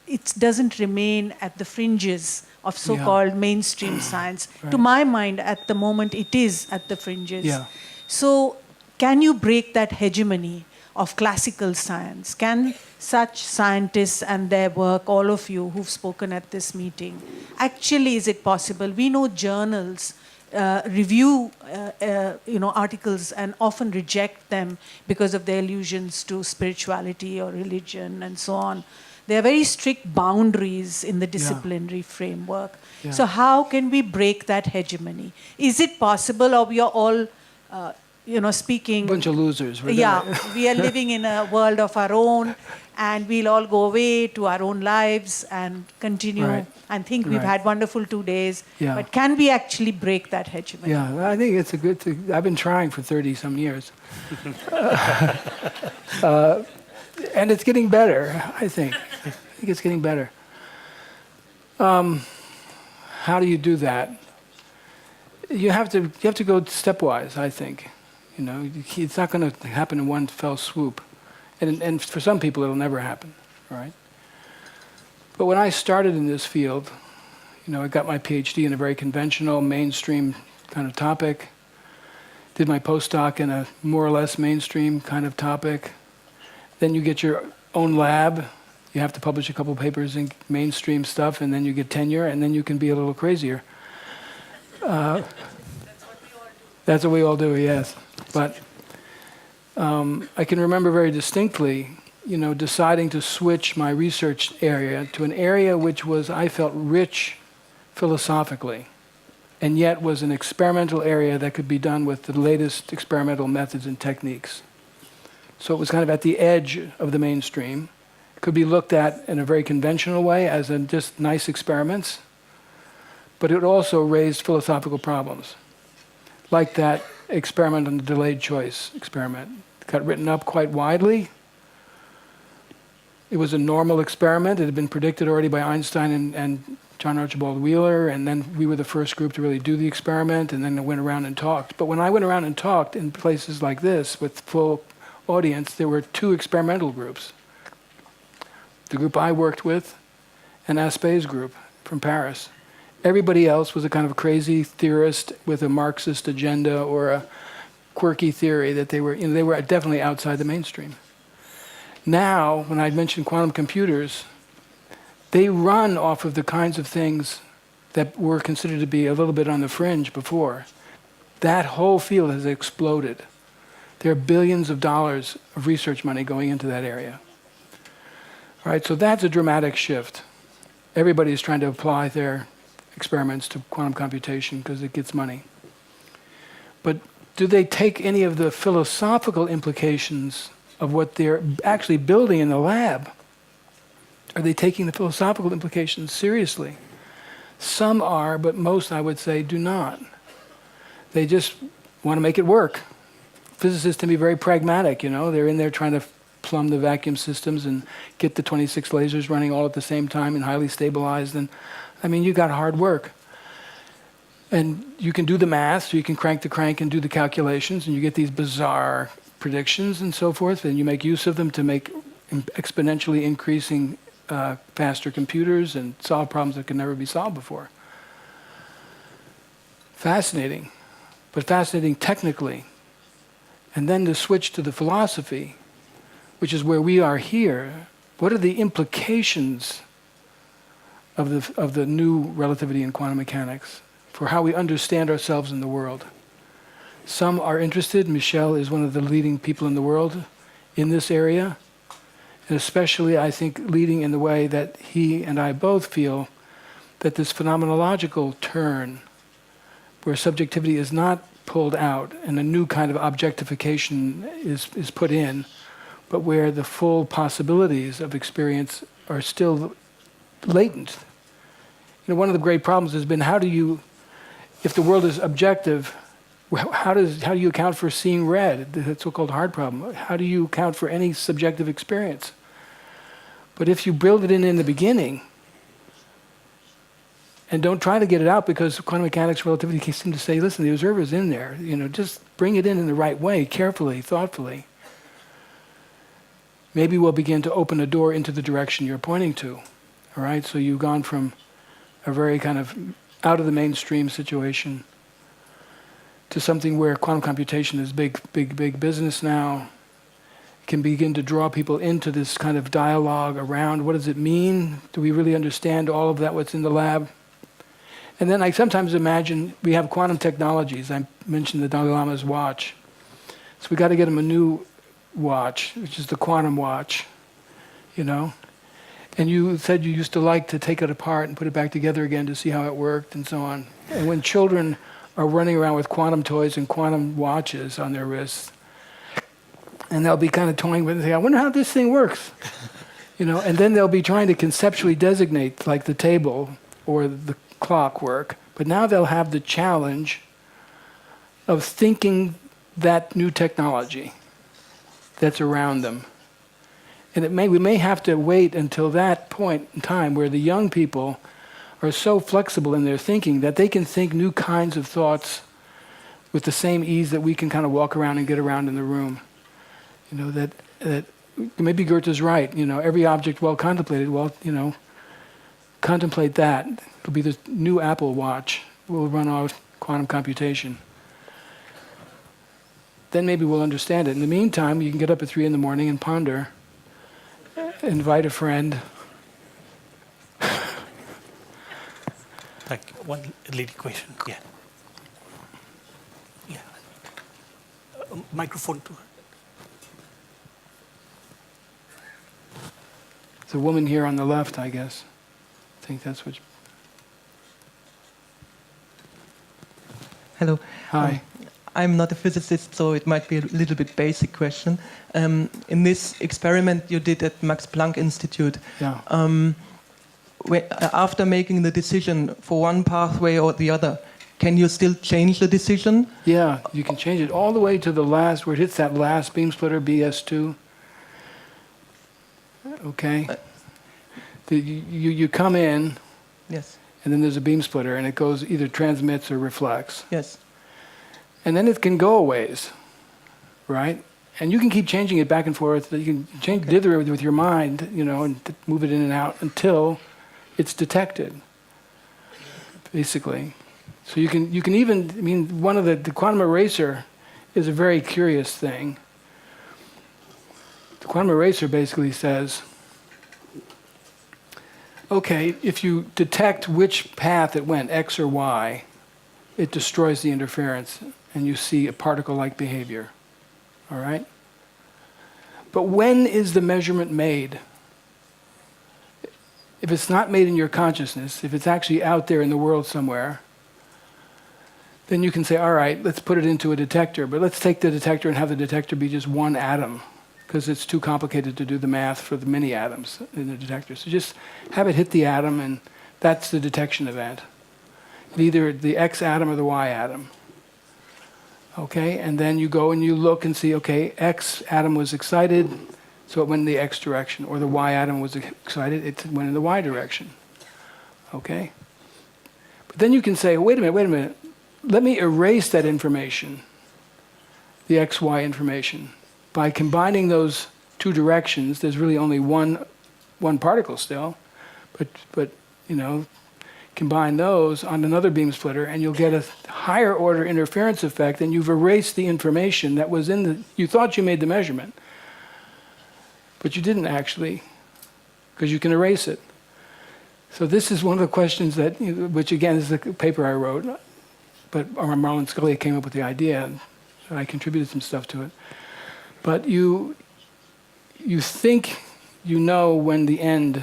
it doesn't remain at the fringes of so-called mainstream science? Right. To my mind, at the moment, it is at the fringes. Yeah. So, can you break that hegemony of classical science? Can such scientists and their work, all of you who've spoken at this meeting, actually is it possible? We know journals review articles and often reject them because of their allusions to spirituality or religion and so on. There are very strict boundaries in the disciplinary framework. Yeah. So how can we break that hegemony? Is it possible, or we are all speaking. Bunch of losers. We're Yeah, gonna- we are living in a world of our own, and we'll all go away to our own lives and continue Right. and think we've Right. had wonderful 2 days. Yeah. But can we actually break that hegemony? Yeah, I think it's a good thing. I've been trying for 30 some years. And it's getting better, I think. I think it's getting better. How do you do that? You have to go stepwise, I think. It's not going to happen in one fell swoop. And for some people, it'll never happen, right? But when I started in this field, I got my PhD in a very conventional, mainstream kind of topic, did my postdoc in a more or less mainstream kind of topic. Then you get your own lab. You have to publish a couple papers in mainstream stuff, and then you get tenure, and then you can be a little crazier. That's what we all do, yes. But I can remember very distinctly, deciding to switch my research area to an area which was, I felt, rich philosophically, and yet was an experimental area that could be done with the latest experimental methods and techniques. So it was kind of at the edge of the mainstream. It could be looked at in a very conventional way as in just nice experiments, but it also raised philosophical problems, like that experiment on the delayed choice experiment. It got written up quite widely. It was a normal experiment. It had been predicted already by Einstein and John Archibald Wheeler, and then we were the first group to really do the experiment, and then I went around and talked. But when I went around and talked in places like this with full audience, there were two experimental groups. The group I worked with and Aspey's group from Paris. Everybody else was a kind of crazy theorist with a Marxist agenda or a quirky theory that they were definitely outside the mainstream. Now, when I mentioned quantum computers, they run off of the kinds of things that were considered to be a little bit on the fringe before. That whole field has exploded. There are billions of dollars of research money going into that area. All right, so that's a dramatic shift. Everybody's trying to apply their experiments to quantum computation because it gets money. But do they take any of the philosophical implications of what they're actually building in the lab? Are they taking the philosophical implications seriously? Some are, but most, I would say, do not. They just want to make it work. Physicists can be very pragmatic, They're in there trying to plumb the vacuum systems and get the 26 lasers running all at the same time and highly stabilized. And you got hard work. And you can do the math, so you can crank the crank and do the calculations, and you get these bizarre predictions and so forth, and you make use of them to make exponentially increasing faster computers and solve problems that could never be solved before. Fascinating, but fascinating technically. And then to switch to the philosophy, which is where we are here, what are the implications of the new relativity in quantum mechanics for how we understand ourselves in the world? Some are interested. Michel is one of the leading people in the world in this area, and especially, I think, leading in the way that he and I both feel that this phenomenological turn, where subjectivity is not pulled out and a new kind of objectification is put in, but where the full possibilities of experience are still latent. One of the great problems has been if the world is objective, how do you account for seeing red, the so-called hard problem? How do you account for any subjective experience? But if you build it in the beginning, and don't try to get it out, because quantum mechanics, relativity seem to say, listen, the observer's in there, just bring it in the right way, carefully, thoughtfully. Maybe we'll begin to open a door into the direction you're pointing to. All right, so you've gone from a very kind of out of the mainstream situation to something where quantum computation is big business now. It can begin to draw people into this kind of dialogue around what does it mean? Do we really understand all of that, what's in the lab? And then I sometimes imagine we have quantum technologies. I mentioned the Dalai Lama's watch. So we got to get him a new watch, which is the quantum watch, And you said you used to like to take it apart and put it back together again to see how it worked and so on. And when children are running around with quantum toys and quantum watches on their wrists. And they'll be kind of toying with it and say, I wonder how this thing works. And then they'll be trying to conceptually designate like the table or the clockwork. But now they'll have the challenge of thinking that new technology that's around them. And we may have to wait until that point in time where the young people are so flexible in their thinking that they can think new kinds of thoughts with the same ease that we can kind of walk around and get around in the room. That maybe Goethe's right. Every object well contemplated. Well, contemplate that. It'll be the new Apple Watch. We'll run out quantum computation. Then maybe we'll understand it. In the meantime, you can get up at 3 in the morning and ponder. Invite a friend. Thank you. One lady question. Yeah. Yeah. Microphone to her. The woman here on the left, I guess. I think that's what. Hello. Hi. I'm not a physicist, so it might be a little bit basic question. In this experiment you did at Max Planck Institute, Yeah. After making the decision for one pathway or the other, can you still change the decision? Yeah, you can change it all the way to the last, where it hits that last beam splitter, BS2. Okay? You come in, Yes. and then there's a beam splitter, and it goes either transmits or reflects. Yes. And then it can go a ways, right? And you can keep changing it back and forth. You can change dither it with your mind, and move it in and out until it's detected, basically. So you can even, one of the quantum eraser is a very curious thing. The quantum eraser basically says, okay, if you detect which path it went, X or Y, it destroys the interference, and you see a particle-like behavior. All right? But when is the measurement made? If it's not made in your consciousness, if it's actually out there in the world somewhere, then you can say, all right, let's put it into a detector, but let's take the detector and have the detector be just one atom, because it's too complicated to do the math for the many atoms in the detector. So just have it hit the atom, and that's the detection event. Either the X atom or the Y atom. Okay, and then you go and you look and see, okay, X atom was excited, so it went in the X direction, or the Y atom was excited, it went in the Y direction. Okay? But then you can say, wait a minute, let me erase that information, the X, Y information. By combining those two directions, there's really only one particle still, but combine those on another beam splitter, and you'll get a higher order interference effect, and you've erased the information that was in the. You thought you made the measurement, but you didn't actually, because you can erase it. So this is one of the questions that, which again is the paper I wrote, but Marlon Scully came up with the idea, and I contributed some stuff to it. But you think you know when the end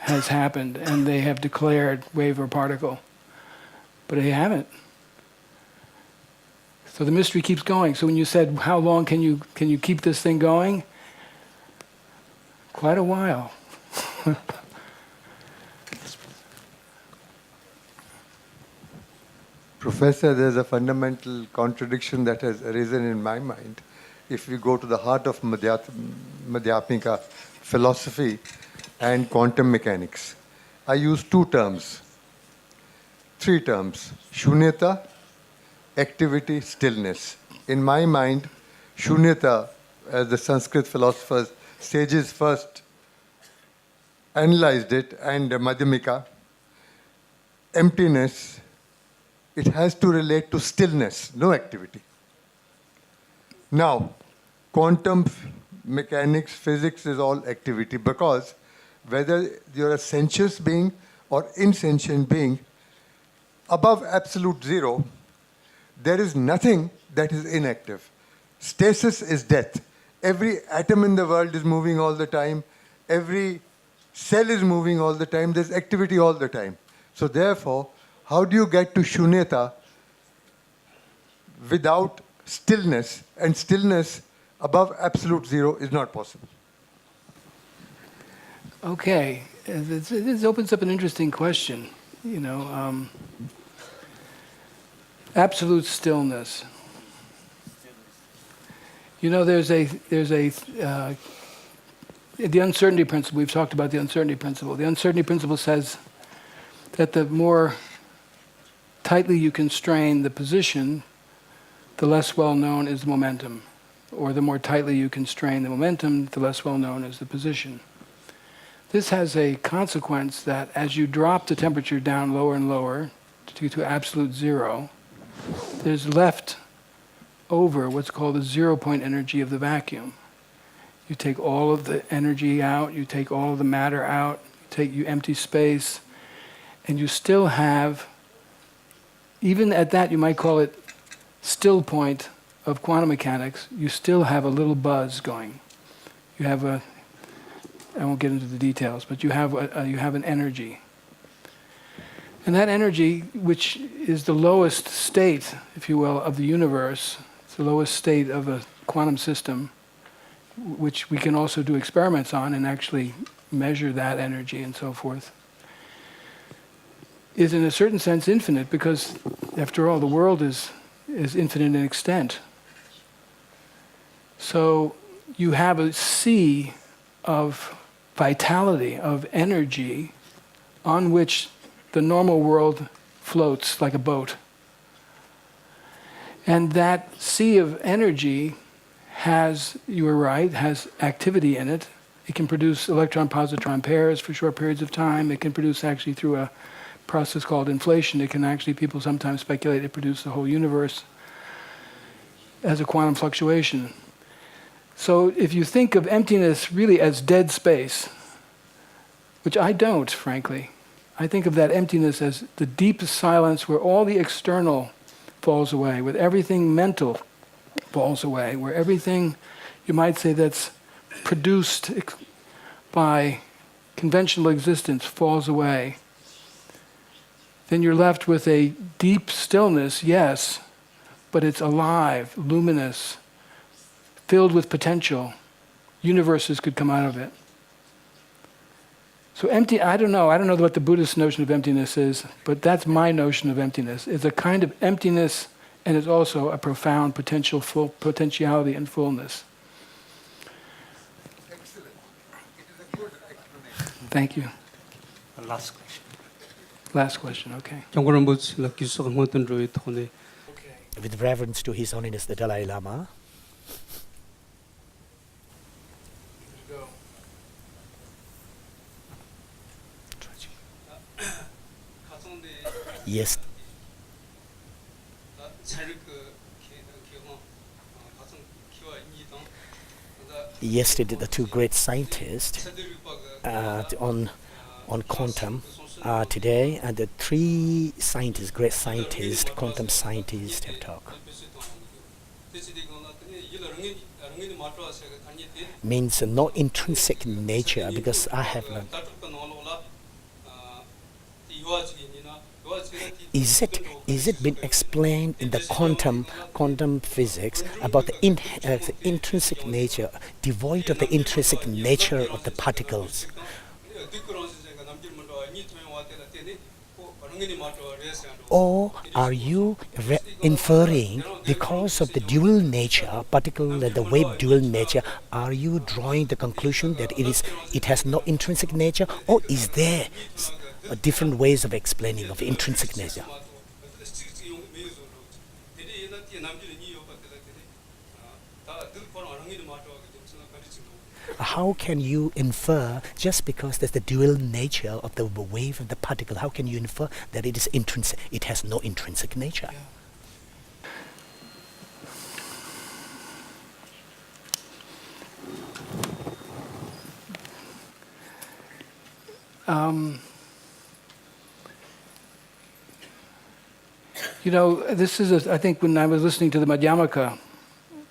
has happened and they have declared wave or particle, but they haven't. So the mystery keeps going. So when you said, how long can you keep this thing going? Quite a while. Professor, there's a fundamental contradiction that has arisen in my mind. If we go to the heart of Madhyamaka philosophy and quantum mechanics, I use three terms. Shunyata, activity, stillness. In my mind, Shunyata, as the Sanskrit philosophers, sages first analyzed it, and Madhyamaka, emptiness, it has to relate to stillness, no activity. Now, quantum mechanics, physics is all activity, because whether you're a sensuous being or insentient being, above absolute zero, there is nothing that is inactive. Stasis is death. Every atom in the world is moving all the time. Every cell is moving all the time. There's activity all the time. So therefore, how do you get to shunyata? without stillness, and stillness above absolute zero is not possible. Okay, this opens up an interesting question. Absolute stillness. There's the uncertainty principle. We've talked about the uncertainty principle. The uncertainty principle says that the more tightly you constrain the position, the less well known is the momentum. Or the more tightly you constrain the momentum, the less well known is the position. This has a consequence that as you drop the temperature down lower and lower to absolute zero, there's left over what's called the 0-point energy of the vacuum. You take all of the energy out, you take all of the matter out, you empty space, and you still have, even at that you might call it still point of quantum mechanics, you still have a little buzz going. You have I won't get into the details, but you have an energy. And that energy, which is the lowest state, if you will, of the universe, it's the lowest state of a quantum system, which we can also do experiments on and actually measure that energy and so forth, is in a certain sense infinite, because after all, the world is infinite in extent. So you have a sea of vitality, of energy, on which the normal world floats like a boat. And that sea of energy has, you were right, has activity in it. It can produce electron-positron pairs for short periods of time. It can produce, actually through a process called inflation, it can actually, people sometimes speculate, it produce the whole universe as a quantum fluctuation. So if you think of emptiness really as dead space, which I don't, frankly, I think of that emptiness as the deepest silence where all the external falls away, where everything mental falls away, where everything, you might say, that's produced by conventional existence falls away. Then you're left with a deep stillness, yes, but it's alive, luminous, filled with potential. Universes could come out of it. So empty, I don't know what the Buddhist notion of emptiness is, but that's my notion of emptiness. It's a kind of emptiness, and it's also a profound potentiality and fullness. Excellent. It is a good explanation. Thank you. The last question. Last question, okay. With reverence to His Holiness the Dalai Lama, yes, yesterday the two great scientists on quantum today, and the three scientists, great scientists, quantum scientists have talked. Means no intrinsic nature, because I have learned. Is it been explained in the quantum physics about the intrinsic nature, devoid of the intrinsic nature of the particles? Or are you inferring, because of the dual nature, particle and the wave dual nature, are you drawing the conclusion that it has no intrinsic nature, or is there different ways of explaining of intrinsic nature? How can you infer, just because there's the dual nature of the wave and the particle, how can you infer that it is intrinsic? It has no intrinsic nature. This is, I think when I was listening to the Madhyamaka,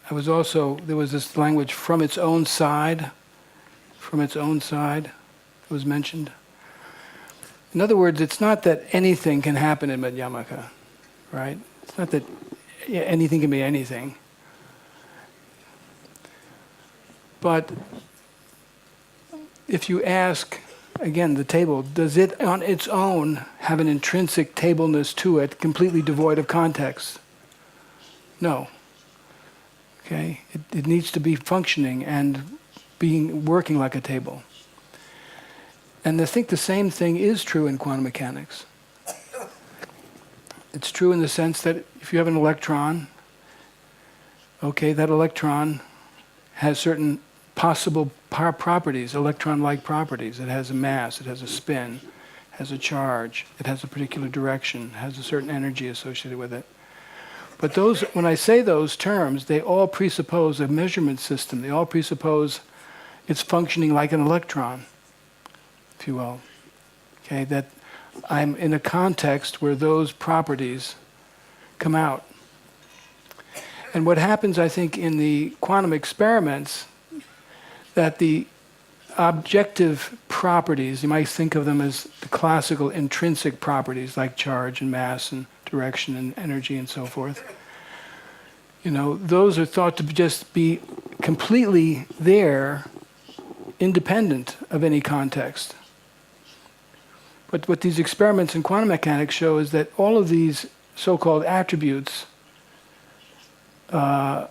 there was this language from its own side, was mentioned. In other words, it's not that anything can happen in Madhyamaka, right? It's not that anything can be anything. But if you ask, again, the table, does it on its own have an intrinsic tableness to it, completely devoid of context? No. Okay? It needs to be functioning and working like a table. And I think the same thing is true in quantum mechanics. It's true in the sense that if you have an electron, okay, that electron has certain possible properties, electron-like properties. It has a mass, it has a spin, has a charge, it has a particular direction, has a certain energy associated with it. But those, when I say those terms, they all presuppose a measurement system. They all presuppose it's functioning like an electron, if you will. Okay, that I'm in a context where those properties come out. And what happens, I think, in the quantum experiments, that the objective properties, you might think of them as the classical intrinsic properties like charge and mass and direction and energy and so forth. You know, those are thought to just be completely there, independent of any context. But what these experiments in quantum mechanics show is that all of these so-called attributes have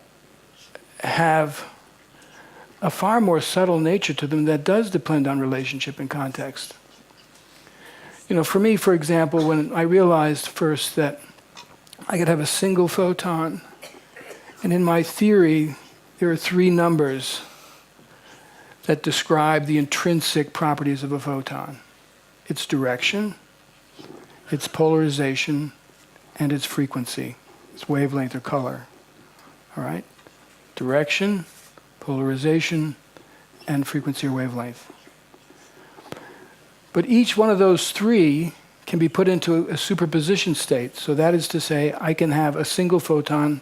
a far more subtle nature to them that does depend on relationship and context. You know, for me, for example, when I realized first that I could have a single photon, and in my theory, there are 3 numbers that describe the intrinsic properties of a photon. Its direction, its polarization, and its frequency, its wavelength or color. All right? Direction, polarization, and frequency or wavelength. But each one of those 3 can be put into a superposition state. So that is to say, I can have a single photon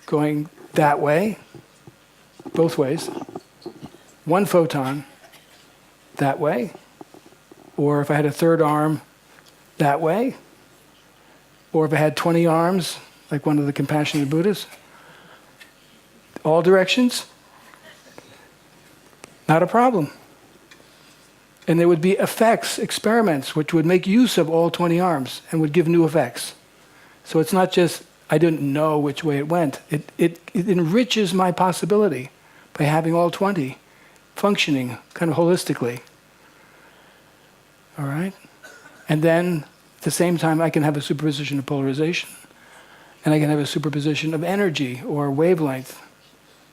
going that way, both ways, 1 photon that way, or if I had a third arm that way, or if I had 20 arms, like one of the Compassionate Buddhas, all directions, not a problem. And there would be effects, experiments, which would make use of all 20 arms and would give new effects. So it's not just, I didn't know which way it went. It enriches my possibility by having all 20 functioning kind of holistically. All right? And then, at the same time, I can have a superposition of polarization. And I can have a superposition of energy or wavelength.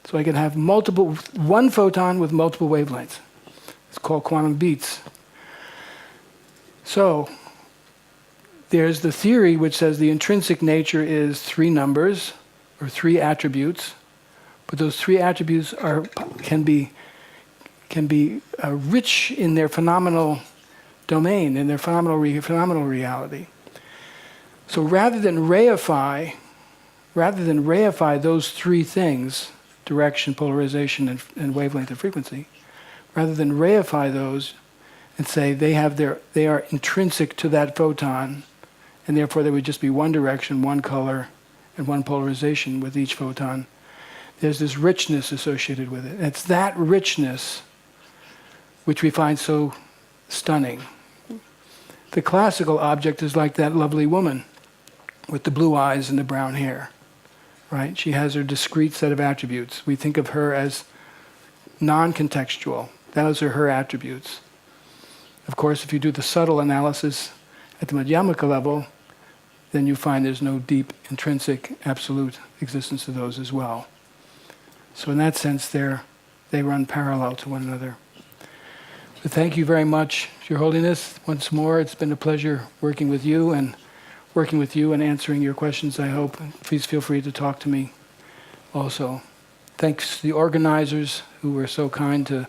So I can have one photon with multiple wavelengths. It's called quantum beats. So, there's the theory which says the intrinsic nature is 3 numbers, or 3 attributes. But those 3 attributes can be rich in their phenomenal domain, in their phenomenal reality. So rather than reify those 3 things, direction, polarization, and wavelength and frequency, rather than reify those and say they are intrinsic to that photon, and therefore there would just be 1 direction, 1 color, and 1 polarization with each photon, there's this richness associated with it. And it's that richness which we find so stunning. The classical object is like that lovely woman with the blue eyes and the brown hair, right? She has her discrete set of attributes. We think of her as non-contextual. Those are her attributes. Of course, if you do the subtle analysis at the Madhyamaka level, then you find there's no deep, intrinsic, absolute existence of those as well. So in that sense, they run parallel to one another. So thank you very much, Your Holiness. Once more, it's been a pleasure working with you and answering your questions, I hope. Please feel free to talk to me also. Thanks to the organizers who were so kind to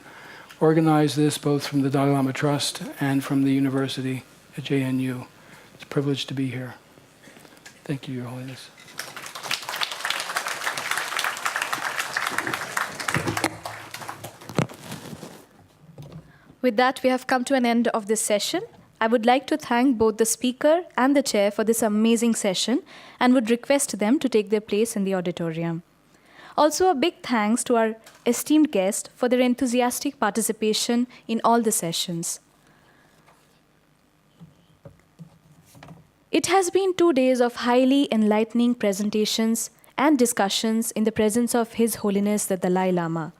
organize this, both from the Dalai Lama Trust and from the university at JNU. It's a privilege to be here. Thank you, Your Holiness. With that, we have come to an end of this session. I would like to thank both the speaker and the chair for this amazing session and would request them to take their place in the auditorium. Also, a big thanks to our esteemed guests for their enthusiastic participation in all the sessions. It has been 2 days of highly enlightening presentations and discussions in the presence of His Holiness the Dalai Lama.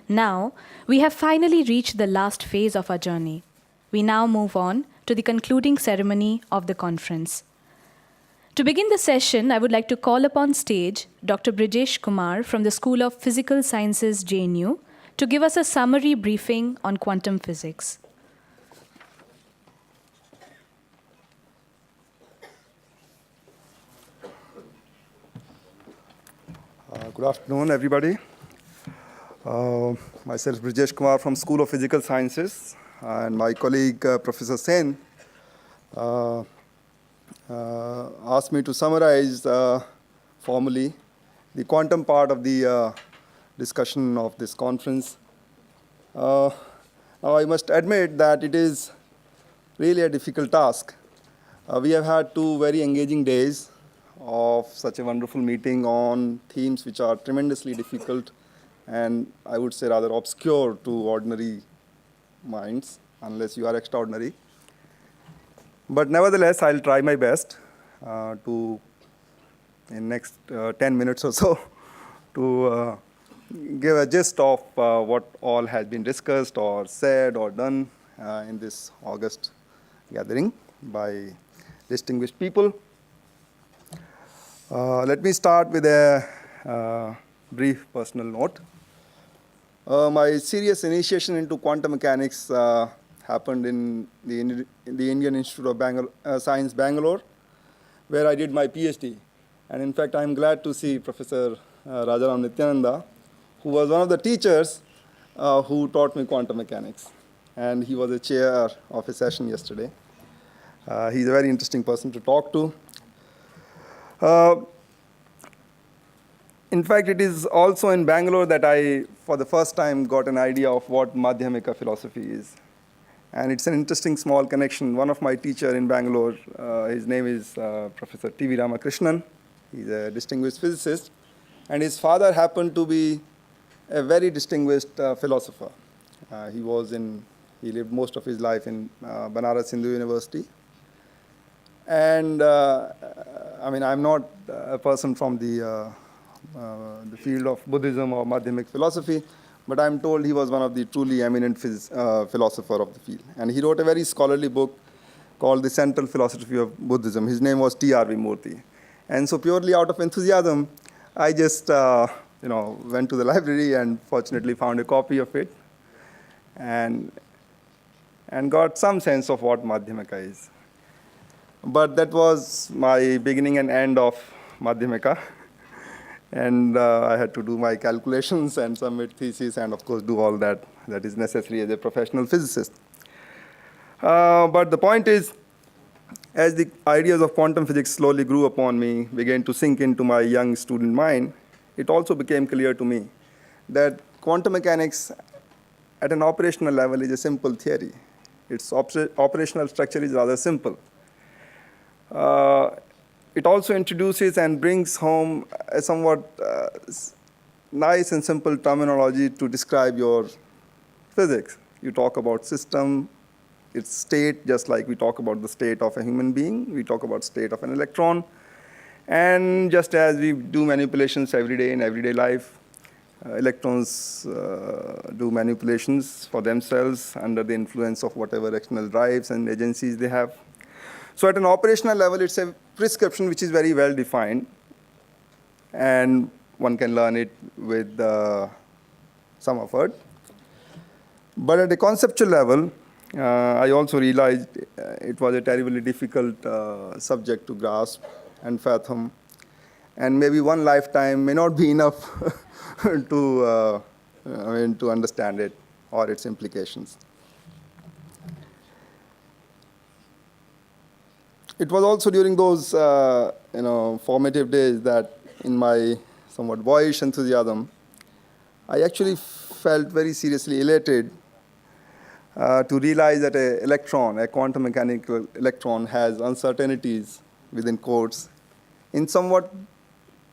Now, we have finally reached the last phase of our journey. We now move on to the concluding ceremony of the conference. To begin the session, I would like to call upon stage Dr. Brijesh Kumar from the School of Physical Sciences, JNU, to give us a summary briefing on quantum physics. Good afternoon, everybody. Myself, Brijesh Kumar from School of Physical Sciences, and my colleague, Professor Sen, asked me to summarize formally the quantum part of the discussion of this conference. Now, I must admit that it is really a difficult task. We have had 2 very engaging days of such a wonderful meeting on themes which are tremendously difficult and I would say rather obscure to ordinary minds, unless you are extraordinary. But nevertheless, I'll try my best to, in next 10 minutes or so, to give a gist of what all has been discussed or said or done in this August gathering by distinguished people. Let me start with a brief personal note. My serious initiation into quantum mechanics happened in the Indian Institute of Science, Bangalore, where I did my PhD. And in fact, I'm glad to see Professor Rajaram Nityananda, who was one of the teachers who taught me quantum mechanics. And he was a chair of a session yesterday. He's a very interesting person to talk to. In fact, it is also in Bangalore that I, for the first time, got an idea of what Madhyamaka philosophy is. And it's an interesting small connection. One of my teachers in Bangalore, his name is Professor T.V. Ramakrishnan. He's a distinguished physicist. And his father happened to be a very distinguished philosopher. He lived most of his life in Banaras Hindu University. And I mean, I'm not a person from the field of Buddhism or Madhyamic philosophy, but I'm told he was one of the truly eminent philosopher of the field. And he wrote a very scholarly book called The Central Philosophy of Buddhism. His name was T.R.V. Murthy. And so purely out of enthusiasm, I just went to the library and fortunately found a copy of it and got some sense of what Madhyamaka is. But that was my beginning and end of Madhyamaka. And I had to do my calculations and submit thesis and, of course, do all that is necessary as a professional physicist. But the point is, as the ideas of quantum physics slowly grew upon me, began to sink into my young student mind, it also became clear to me that quantum mechanics at an operational level is a simple theory. Its operational structure is rather simple. It also introduces and brings home a somewhat nice and simple terminology to describe your physics. You talk about system, its state, just like we talk about the state of a human being. We talk about state of an electron. And just as we do manipulations every day in everyday life, electrons do manipulations for themselves under the influence of whatever external drives and agencies they have. So at an operational level, it's a prescription which is very well defined, and one can learn it with some effort. But at a conceptual level, I also realized it was a terribly difficult subject to grasp and fathom, and maybe one lifetime may not be enough to understand it or its implications. It was also during those formative days that, in my somewhat boyish enthusiasm, I actually felt very seriously elated to realize that an electron, a quantum mechanical electron, has uncertainties within quotes in somewhat,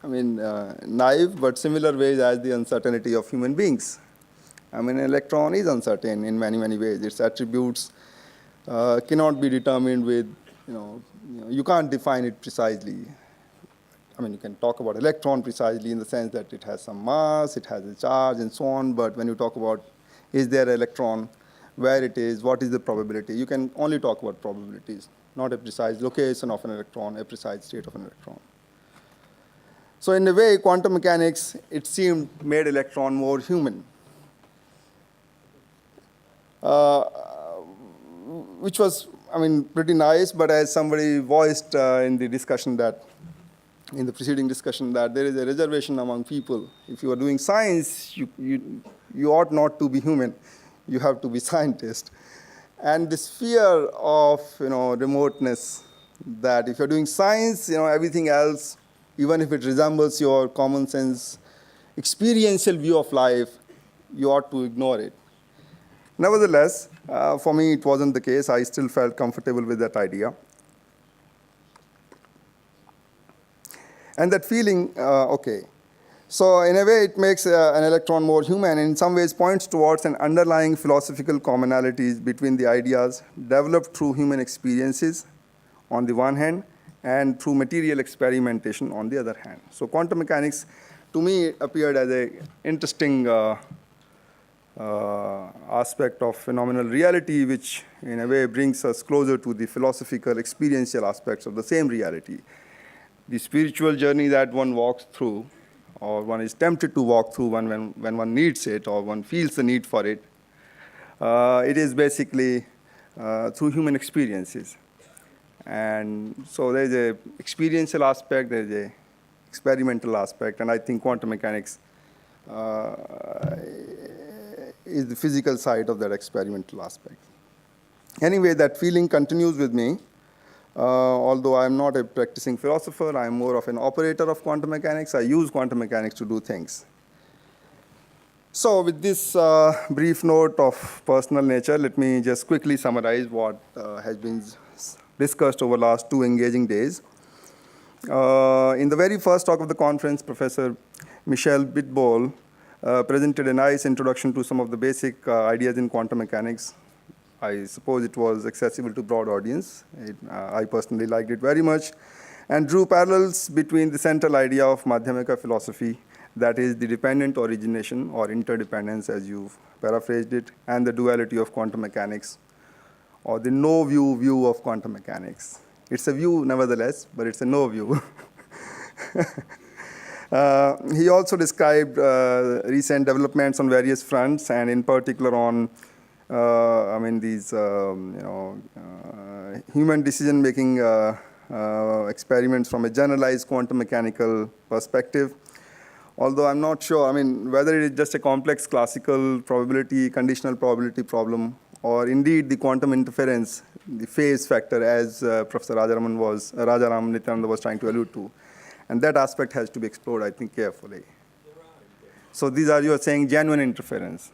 naive but similar ways as the uncertainty of human beings. An electron is uncertain in many, many ways. Its attributes cannot be determined with, you can't define it precisely. You can talk about electron precisely in the sense that it has some mass, it has a charge, and so on, but when you talk about is there an electron, where it is, what is the probability, you can only talk about probabilities, not a precise location of an electron, a precise state of an electron. So in a way, quantum mechanics, it seemed, made electron more human. Which was, pretty nice, but as somebody voiced in the discussion in the preceding discussion, that there is a reservation among people. If you are doing science, you ought not to be human. You have to be scientist. And this fear of, remoteness, that if you're doing science, everything else, even if it resembles your common sense, experiential view of life, you ought to ignore it. Nevertheless, for me, it wasn't the case. I still felt comfortable with that idea. And that feeling, okay. So in a way, it makes an electron more human, and in some ways points towards an underlying philosophical commonalities between the ideas developed through human experiences on the one hand, and through material experimentation on the other hand. So quantum mechanics, to me, appeared as an interesting aspect of phenomenal reality, which in a way brings us closer to the philosophical, experiential aspects of the same reality. The spiritual journey that one walks through, or one is tempted to walk through when one needs it, or one feels the need for it, it is basically through human experiences. And so there's an experiential aspect, there's an experimental aspect, and I think quantum mechanics is the physical side of that experimental aspect. Anyway, that feeling continues with me. Although I'm not a practicing philosopher, I'm more of an operator of quantum mechanics. I use quantum mechanics to do things. So with this brief note of personal nature, let me just quickly summarize what has been discussed over the last 2 engaging days. In the very first talk of the conference, Professor Michel Bitbol presented a nice introduction to some of the basic ideas in quantum mechanics. I suppose it was accessible to broad audience. I personally liked it very much, and drew parallels between the central idea of Madhyamaka philosophy, that is the dependent origination or interdependence, as you've paraphrased it, and the duality of quantum mechanics, or the no-view view of quantum mechanics. It's a view, nevertheless, but it's a no-view. He also described recent developments on various fronts, and in particular on these human decision-making experiments from a generalized quantum mechanical perspective. Although I'm not sure, whether it is just a complex classical probability, conditional probability problem, or indeed the quantum interference, the phase factor, as Professor Rajaram Nityananda was trying to allude to. And that aspect has to be explored, I think, carefully. So these are, you are saying, genuine interference,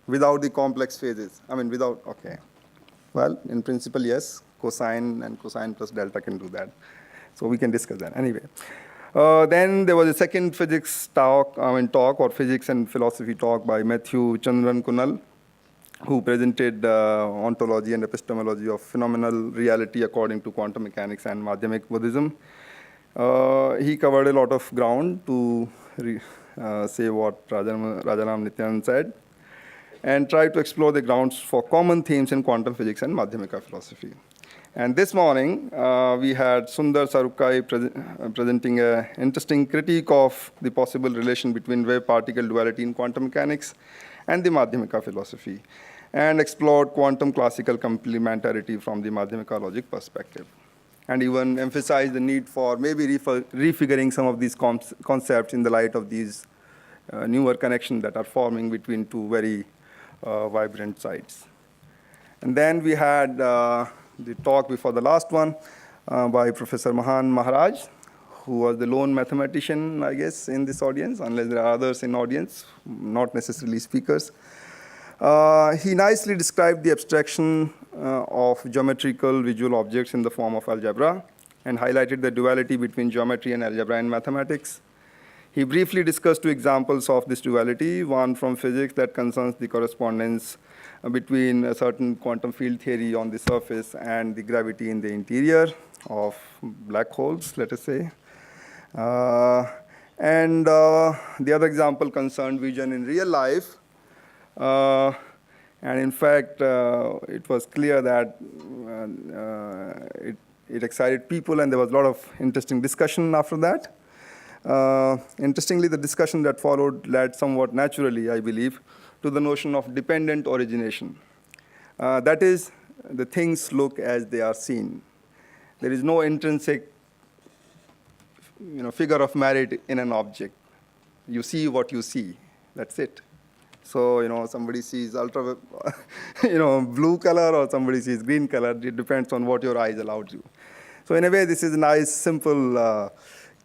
without the complex phases. Without, okay. Well, in principle, yes, cosine and cosine plus delta can do that. So we can discuss that. Anyway. Then there was a second physics talk or physics and philosophy talk by Matthew Chandran Kunal, who presented ontology and epistemology of phenomenal reality according to quantum mechanics and Madhyamik Buddhism. He covered a lot of ground to say what Rajaram Nityananda said, and tried to explore the grounds for common themes in quantum physics and Madhyamaka philosophy. And this morning, we had Sundar Sarukai presenting an interesting critique of the possible relation between wave-particle duality in quantum mechanics and the Madhyamaka philosophy, and explored quantum classical complementarity from the Madhyamaka logic perspective, and even emphasized the need for maybe refiguring some of these concepts in the light of these newer connections that are forming between two very vibrant sides. And then we had the talk before the last one by Professor Mahan Maharaj, who was the lone mathematician, I guess, in this audience, unless there are others in audience, not necessarily speakers. He nicely described the abstraction of geometrical visual objects in the form of algebra and highlighted the duality between geometry and algebra in mathematics. He briefly discussed two examples of this duality, one from physics that concerns the correspondence between a certain quantum field theory on the surface and the gravity in the interior of black holes, let us say. And the other example concerned vision in real life. And in fact, it was clear that it excited people, and there was a lot of interesting discussion after that. Interestingly, the discussion that followed led somewhat naturally, I believe, to the notion of dependent origination. That is, the things look as they are seen. There is no intrinsic figure of merit in an object. You see what you see. That's it. So, somebody sees ultra, blue color, or somebody sees green color. It depends on what your eyes allowed you. So in a way, this is a nice, simple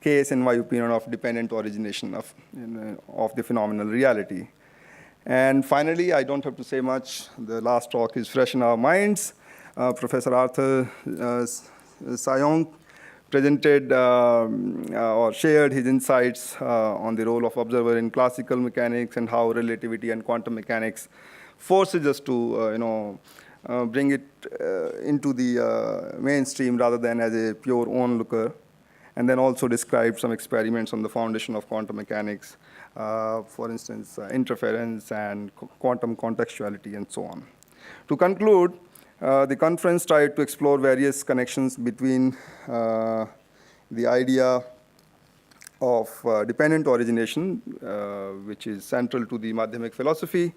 case, in my opinion, of dependent origination of the phenomenal reality. And finally, I don't have to say much. The last talk is fresh in our minds. Professor Arthur Sayong presented or shared his insights on the role of observer in classical mechanics and how relativity and quantum mechanics forces us to bring it into the mainstream rather than as a pure onlooker, and then also described some experiments on the foundation of quantum mechanics, for instance, interference and quantum contextuality and so on. To conclude, the conference tried to explore various connections between the idea of dependent origination, which is central to the Madhyamaka philosophy,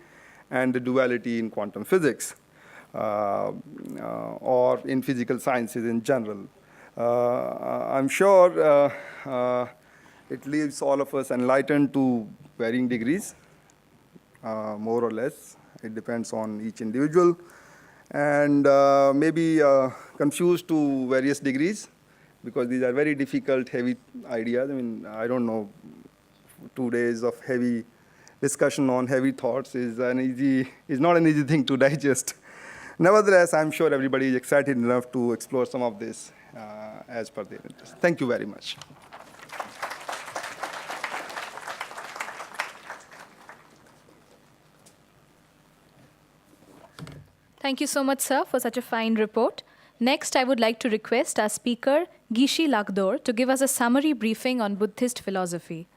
and the duality in quantum physics, or in physical sciences in general. I'm sure it leaves all of us enlightened to varying degrees, more or less. It depends on each individual. And maybe confused to various degrees, because these are very difficult, heavy ideas. I mean, I don't know, 2 days of heavy discussion on heavy thoughts is not an easy thing to digest. Nevertheless, I'm sure everybody is excited enough to explore some of this as per their interest. Thank you very much. Thank you so much, sir, for such a fine report. Next, I would like to request our speaker, Gishi Lagdor, to give us a summary briefing on Buddhist philosophy.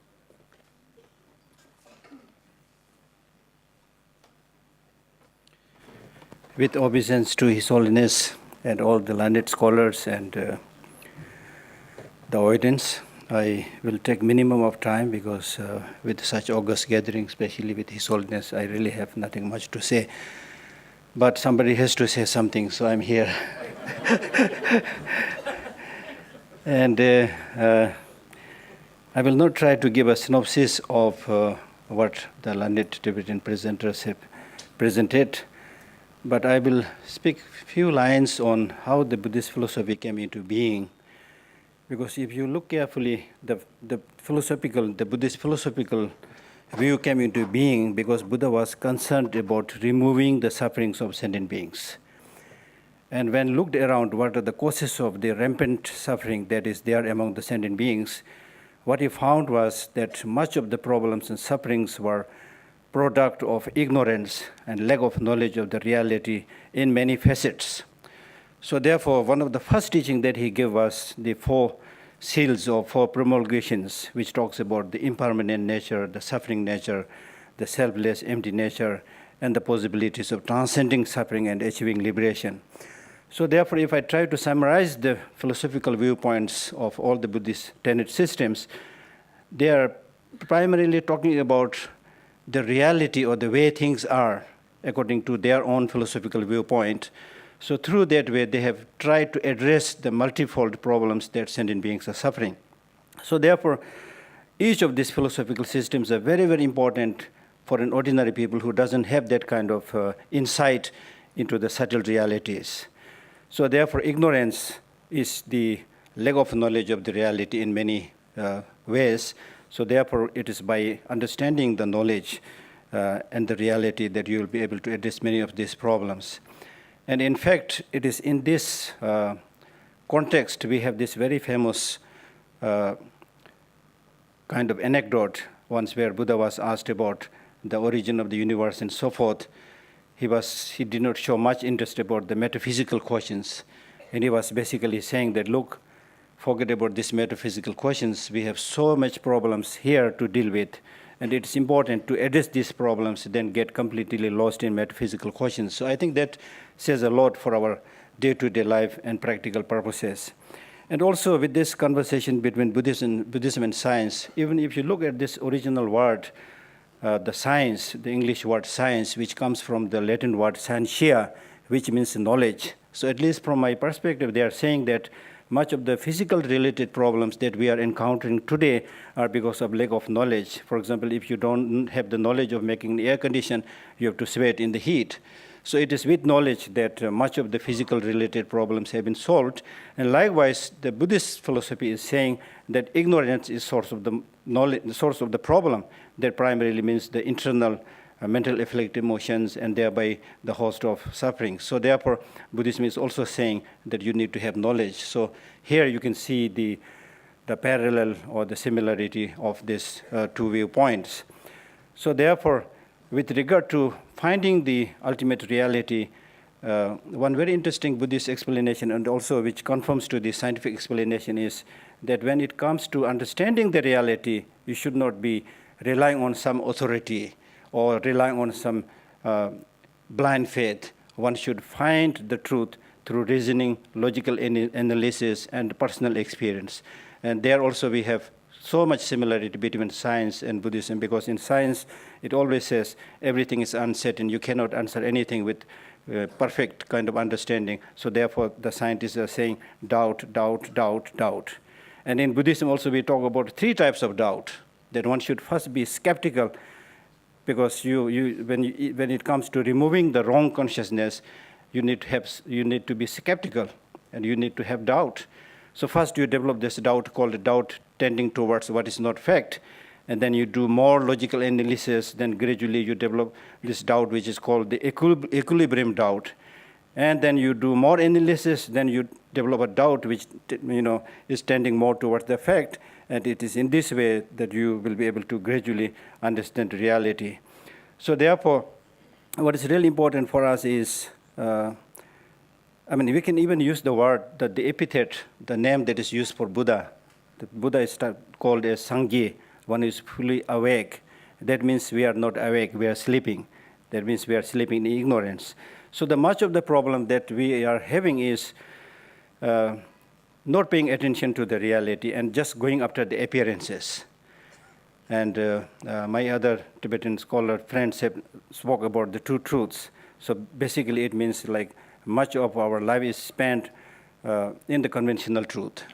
With obeisance to His Holiness and all the learned scholars and the audience, I will take minimum of time because with such august gathering, especially with His Holiness, I really have nothing much to say. But somebody has to say something, so I'm here. And I will not try to give a synopsis of what the learned Tibetan presenters have presented, but I will speak a few lines on how the Buddhist philosophy came into being. Because if you look carefully, the Buddhist philosophical view came into being because Buddha was concerned about removing the sufferings of sentient beings. And when looked around what are the causes of the rampant suffering that is there among the sentient beings, what he found was that much of the problems and sufferings were product of ignorance and lack of knowledge of the reality in many facets. So therefore, one of the first teaching that he gave was the 4 seals or 4 promulgations, which talks about the impermanent nature, the suffering nature, the selfless, empty nature, and the possibilities of transcending suffering and achieving liberation. So therefore, if I try to summarize the philosophical viewpoints of all the Buddhist tenet systems, they are primarily talking about the reality or the way things are according to their own philosophical viewpoint. So through that way, they have tried to address the multifold problems that sentient beings are suffering. So therefore, each of these philosophical systems are very, very important for an ordinary people who doesn't have that kind of insight into the subtle realities. So therefore, ignorance is the lack of knowledge of the reality in many ways. So therefore, it is by understanding the knowledge and the reality that you will be able to address many of these problems. And in fact, it is in this context we have this very famous kind of anecdote once where Buddha was asked about the origin of the universe and so forth. He did not show much interest about the metaphysical questions. And he was basically saying that, look, forget about these metaphysical questions. We have so much problems here to deal with. And it's important to address these problems, then get completely lost in metaphysical questions. So I think that says a lot for our day-to-day life and practical purposes. And also with this conversation between Buddhism and science, even if you look at this original word, the science, the English word science, which comes from the Latin word scientia, which means knowledge. So at least from my perspective, they are saying that much of the physical related problems that we are encountering today are because of lack of knowledge. For example, if you don't have the knowledge of making the air condition, you have to sweat in the heat. So it is with knowledge that much of the physical related problems have been solved. And likewise, the Buddhist philosophy is saying that ignorance is source of the knowledge, the source of the problem. That primarily means the internal mental afflictive emotions and thereby the host of suffering. So therefore, Buddhism is also saying that you need to have knowledge. So here you can see the parallel or the similarity of these two viewpoints. So therefore, with regard to finding the ultimate reality, one very interesting Buddhist explanation, and also which conforms to the scientific explanation, is that when it comes to understanding the reality, you should not be relying on some authority or relying on some blind faith. One should find the truth through reasoning, logical analysis, and personal experience. And there also we have so much similarity between science and Buddhism, because in science it always says everything is uncertain. You cannot answer anything with perfect kind of understanding. So therefore the scientists are saying doubt, doubt, doubt, doubt. And in Buddhism also we talk about three types of doubt. That one should first be skeptical, because when it comes to removing the wrong consciousness, you need to be skeptical and you need to have doubt. So first you develop this doubt called doubt tending towards what is not fact, and then you do more logical analysis, then gradually you develop this doubt which is called the equilibrium doubt. And then you do more analysis, then you develop a doubt which is tending more towards the fact, and it is in this way that you will be able to gradually understand reality. So therefore, what is really important for us is, we can even use the word, the epithet, the name that is used for Buddha. The Buddha is called as Sangye, one is fully awake. That means we are not awake, we are sleeping. That means we are sleeping in ignorance. So the much of the problem that we are having is not paying attention to the reality and just going after the appearances. And my other Tibetan scholar friends have spoke about the two truths. So basically it means like much of our life is spent in the conventional truth,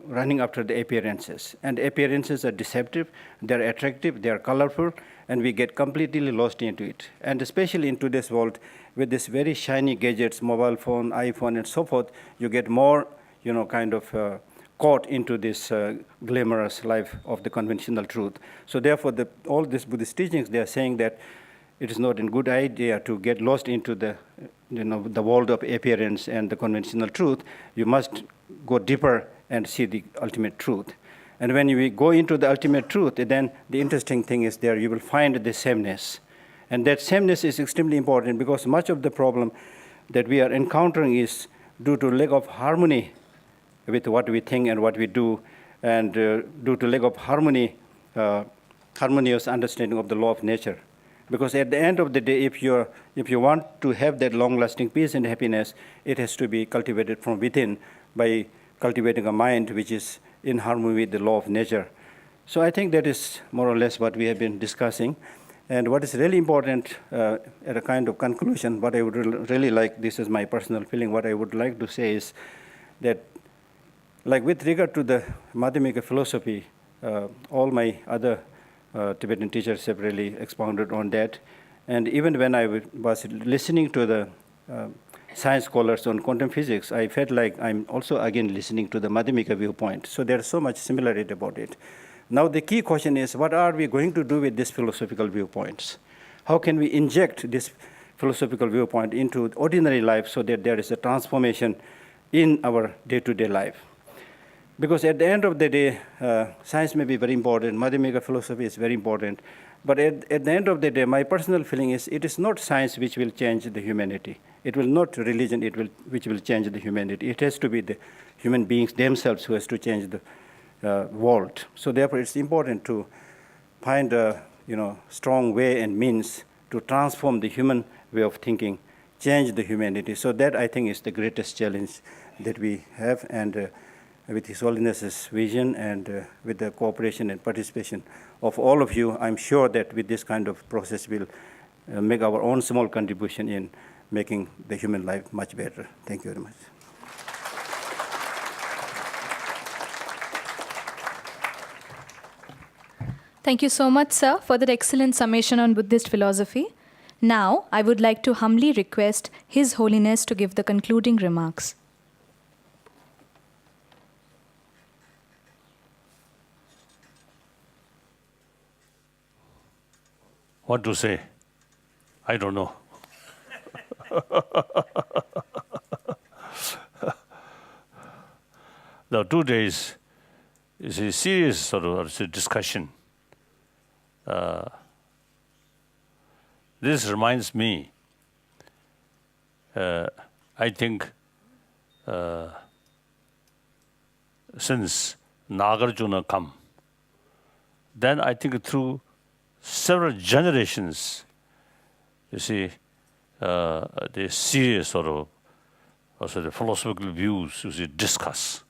running after the appearances. And appearances are deceptive, they're attractive, they're colorful, and we get completely lost into it. And especially in today's world, with these very shiny gadgets, mobile phone, iPhone, and so forth, you get more, caught into this glamorous life of the conventional truth. So therefore, all these Buddhist teachings, they are saying that it is not a good idea to get lost into the world of appearance and the conventional truth. You must go deeper and see the ultimate truth. And when we go into the ultimate truth, then the interesting thing is there you will find the sameness. And that sameness is extremely important, because much of the problem that we are encountering is due to lack of harmony with what we think and what we do, and due to lack of harmonious understanding of the law of nature. Because at the end of the day, if you want to have that long-lasting peace and happiness, it has to be cultivated from within by cultivating a mind which is in harmony with the law of nature. So I think that is more or less what we have been discussing. And what is really important at a kind of conclusion, what I would really like, this is my personal feeling, what I would like to say is that, like with regard to the Madhyamaka philosophy, all my other Tibetan teachers have really expounded on that. And even when I was listening to the science scholars on quantum physics, I felt like I'm also again listening to the Madhyamaka viewpoint. So there's so much similarity about it. Now the key question is, what are we going to do with these philosophical viewpoints? how can we inject this philosophical viewpoint into ordinary life so that there is a transformation in our day-to-day life. Because at the end of the day, science may be very important, Madhyamaka philosophy is very important, but at the end of the day, my personal feeling is it is not science which will change the humanity. It will not religion which will change the humanity. It has to be the human beings themselves who has to change the world. So therefore, it's important to find a strong way and means to transform the human way of thinking, change the humanity. So that, I think, is the greatest challenge that we have. And with His Holiness's vision and with the cooperation and participation of all of you, I'm sure that with this kind of process, we'll make our own small contribution in making the human life much better. Thank you very much. Thank you so much, sir, for that excellent summation on Buddhist philosophy. Now, I would like to humbly request His Holiness to give the concluding remarks. What to say? I don't know. The 2 days is a serious sort of discussion. This reminds me, I think, since Nagarjuna come, then I think through several generations, you see, the serious sort of also the philosophical views you see discuss.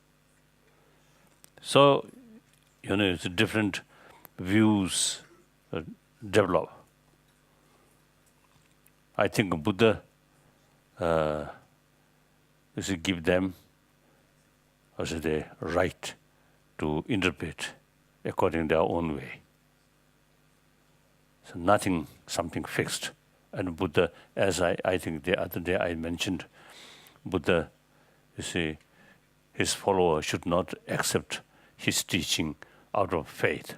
So, it's different views develop. I think Buddha you see, give them also the right to interpret according to their own way. So nothing, something fixed. And Buddha, as I think the other day I mentioned, Buddha, you see, his followers should not accept his teaching out of faith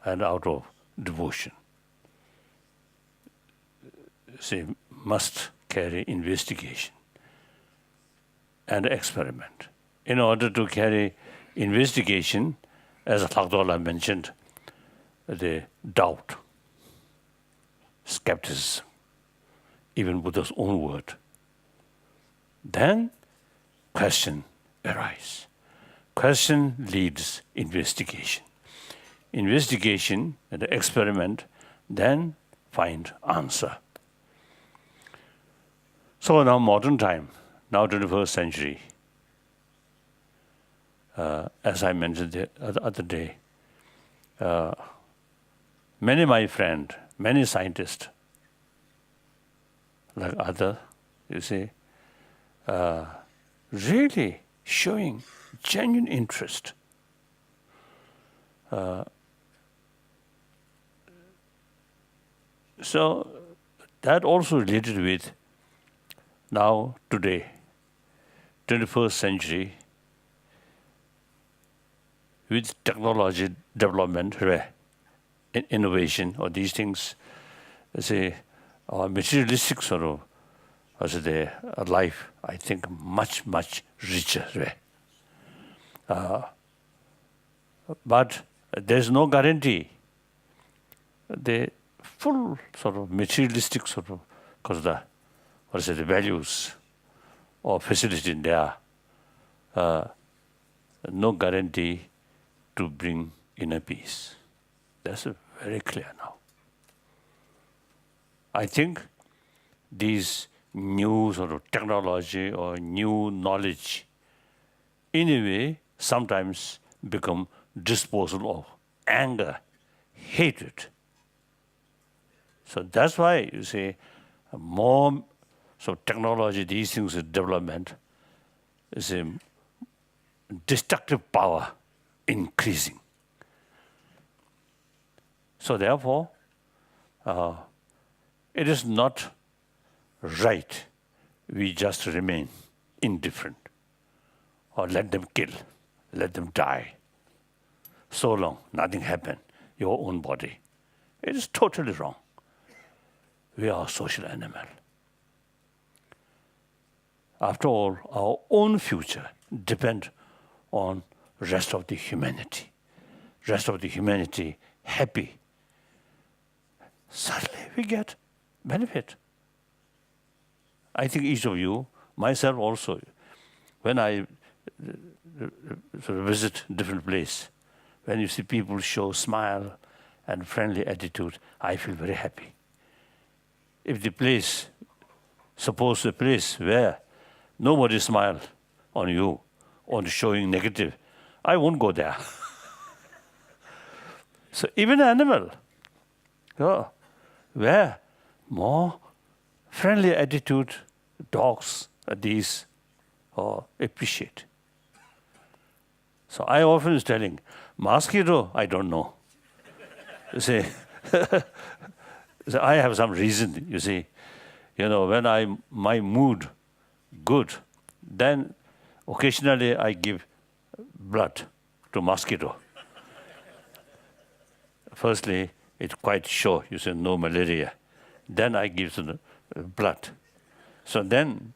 and out of devotion. See, must carry investigation and experiment. In order to carry investigation, as Dalai mentioned, the doubt, skepticism, even Buddha's own word. Then question arises. Question leads investigation. Investigation and the experiment then find answer. So now modern time, now 21st century, as I mentioned the other day, many my friends, many scientists, like other, you see, really showing genuine interest. So that also related with now, today, 21st century, with technology development, innovation, or these things, say, materialistic sort of, as the life, I think, much, much richer. But there's no guarantee. The full sort of materialistic sort of, because the values or facility in there, no guarantee to bring inner peace. That's very clear now. I think these new sort of technology or new knowledge, in a way, sometimes become disposal of anger, hatred. So that's why you see more technology, these things is development, is a destructive power increasing. So therefore, it is not right we just remain indifferent or let them kill, let them die. So long, nothing happened, your own body. It is totally wrong. we are a social animal. After all, our own future depends on rest of the humanity. Rest of the humanity happy. Suddenly we get benefit. I think each of you, myself also, when I sort of visit different place, when you see people show smile and friendly attitude, I feel very happy. If the place, suppose the place where nobody smile on you or showing negative, I won't go there. So even animal, where more friendly attitude, dogs, these appreciate. So I often is telling, mosquito, I don't know. You see, so I have some reason, you see. You know, when my mood good, then occasionally I give blood to mosquito. Firstly, it's quite sure, you say no malaria. Then I give some blood. So then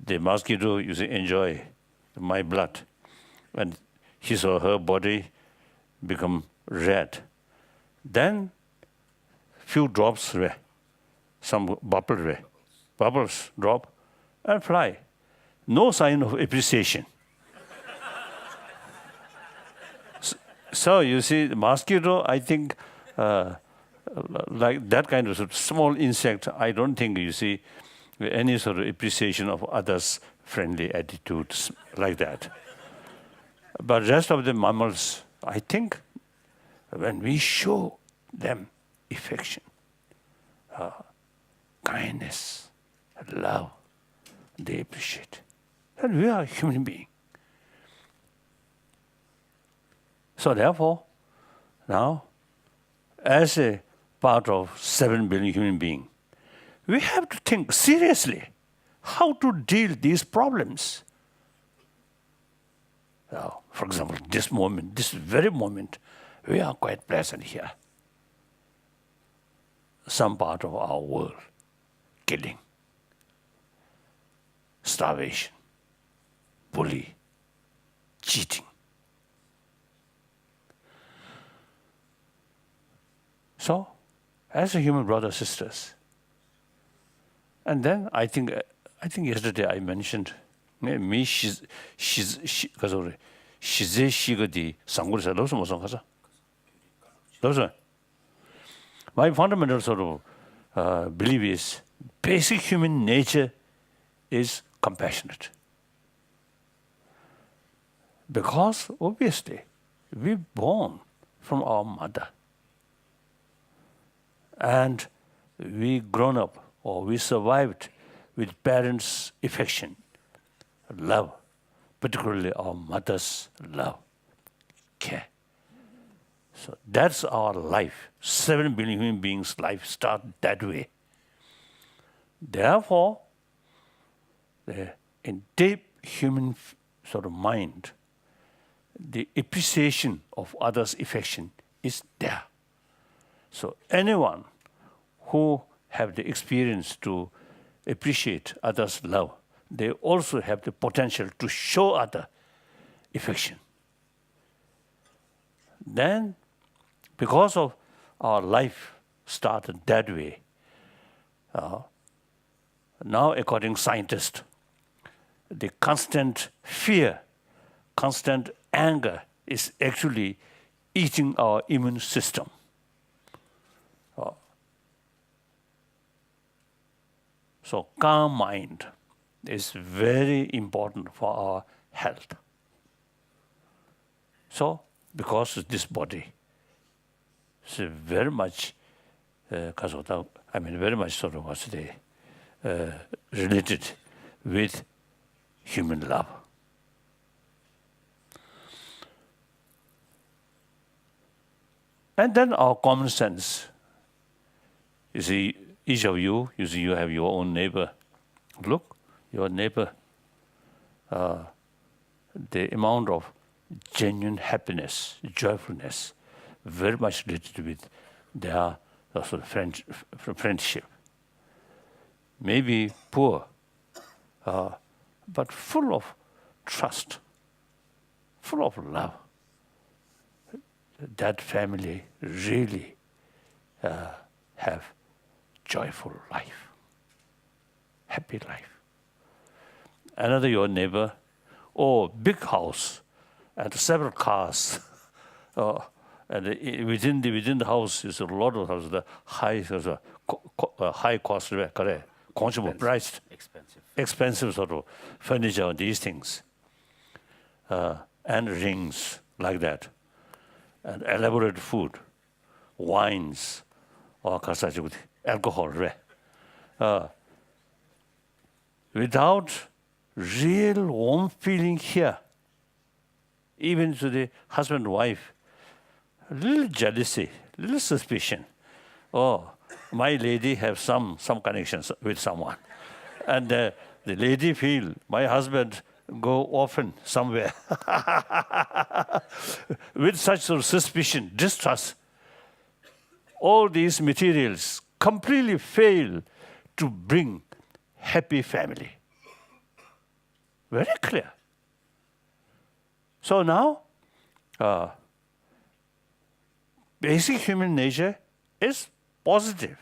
the mosquito, you say, enjoy my blood. And his or her body become red. Then few drops, some bubbles drop and fly. No sign of appreciation. So you see, the mosquito, I think, like that kind of small insect, I don't think you see any sort of appreciation of others' friendly attitudes like that. But rest of the mammals, I think, when we show them affection, kindness, love, they appreciate. And we are human beings. So therefore, now, as a part of 7 billion human beings, we have to think seriously how to deal these problems. For example, this moment, this very moment, we are quite pleasant here. Some part of our world, killing, starvation, bully, cheating. So, as a human brothers, sisters, and then I think yesterday I mentioned me shize shigadi sangursa loso mo sangasa. Loso. My fundamental sort of belief is basic human nature is compassionate. Because obviously we're born from our mother. And we grown up or we survived with parents' affection, love, particularly our mother's love, care. So that's our life. 7 billion human beings' life start that way. Therefore, in deep human sort of mind, the appreciation of others' affection is there. So anyone who have the experience to appreciate others' love, they also have the potential to show other affection. Then, because of our life started that way, now according to scientists, the constant fear, constant anger is actually eating our immune system. So calm mind is very important for our health. So because this body is very much, very much sort of related with human love. And then our common sense. You see, each of you, you have your own neighbor. Look, your neighbor, the amount of genuine happiness, joyfulness, very much related with their sort of friendship. Maybe poor, but full of trust, full of love. That family really have joyful life, happy life. Another your neighbor, big house and several cars. And within the house is a lot of houses, the high cost, correct? Consumer priced, expensive sort of furniture and these things, and rings like that, and elaborate food, wines, or alcohol, without real warm feeling here, even to the husband and wife, a little jealousy, a little suspicion. Oh, my lady have some connections with someone. And the lady feel, my husband go often somewhere. With such sort of suspicion, distrust, all these materials completely fail to bring happy family. Very clear. So now, basic human nature is positive,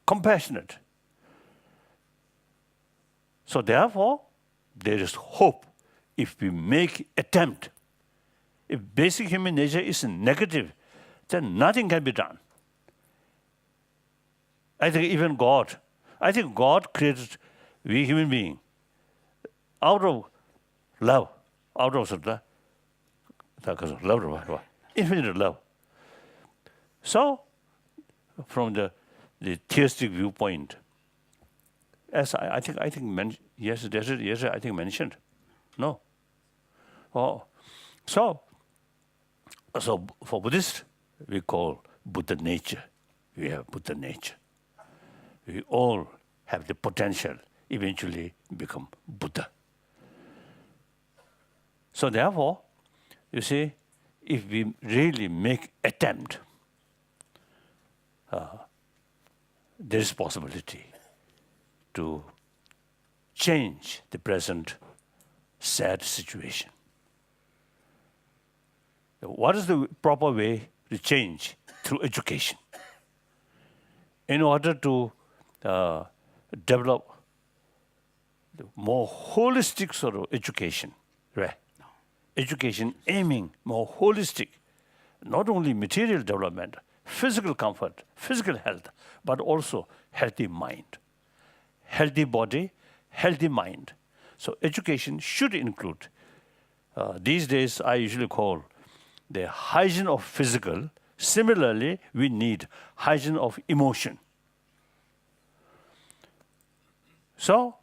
compassionate. So therefore, there is hope if we make attempt. If basic human nature is negative, then nothing can be done. I think even God created we human beings out of love, out of love, infinite love. So, from the theistic viewpoint, as I think mentioned, no. Oh, so for Buddhists, we call Buddha nature. We have Buddha nature. We all have the potential eventually become Buddha. So therefore, you see, if we really make attempt, there is possibility to change the present sad situation. What is the proper way to change? Through education. In order to develop the more holistic sort of education, right? Education aiming more holistic, not only material development, physical comfort, physical health, but also healthy mind. Healthy body, healthy mind. So education should include, these days I usually call the hygiene of physical. Similarly, we need hygiene of emotion. So,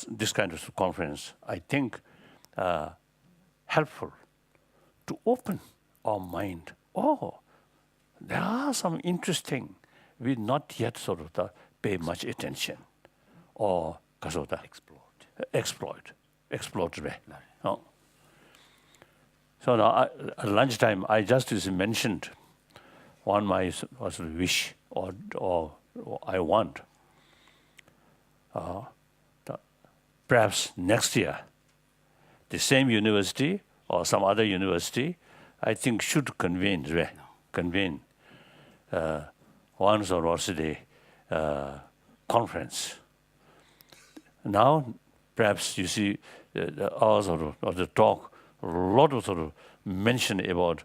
this kind of conference, I think, helpful to open our mind. Oh, there are some interesting, we not yet sort of pay much attention, or exploit. Oh. So now, at lunchtime, I just mentioned one my wish or I want. Perhaps next year, the same university or some other university, I think should convene once or twice a day conference. Now, perhaps you see hours of the talk, a lot of sort of mention about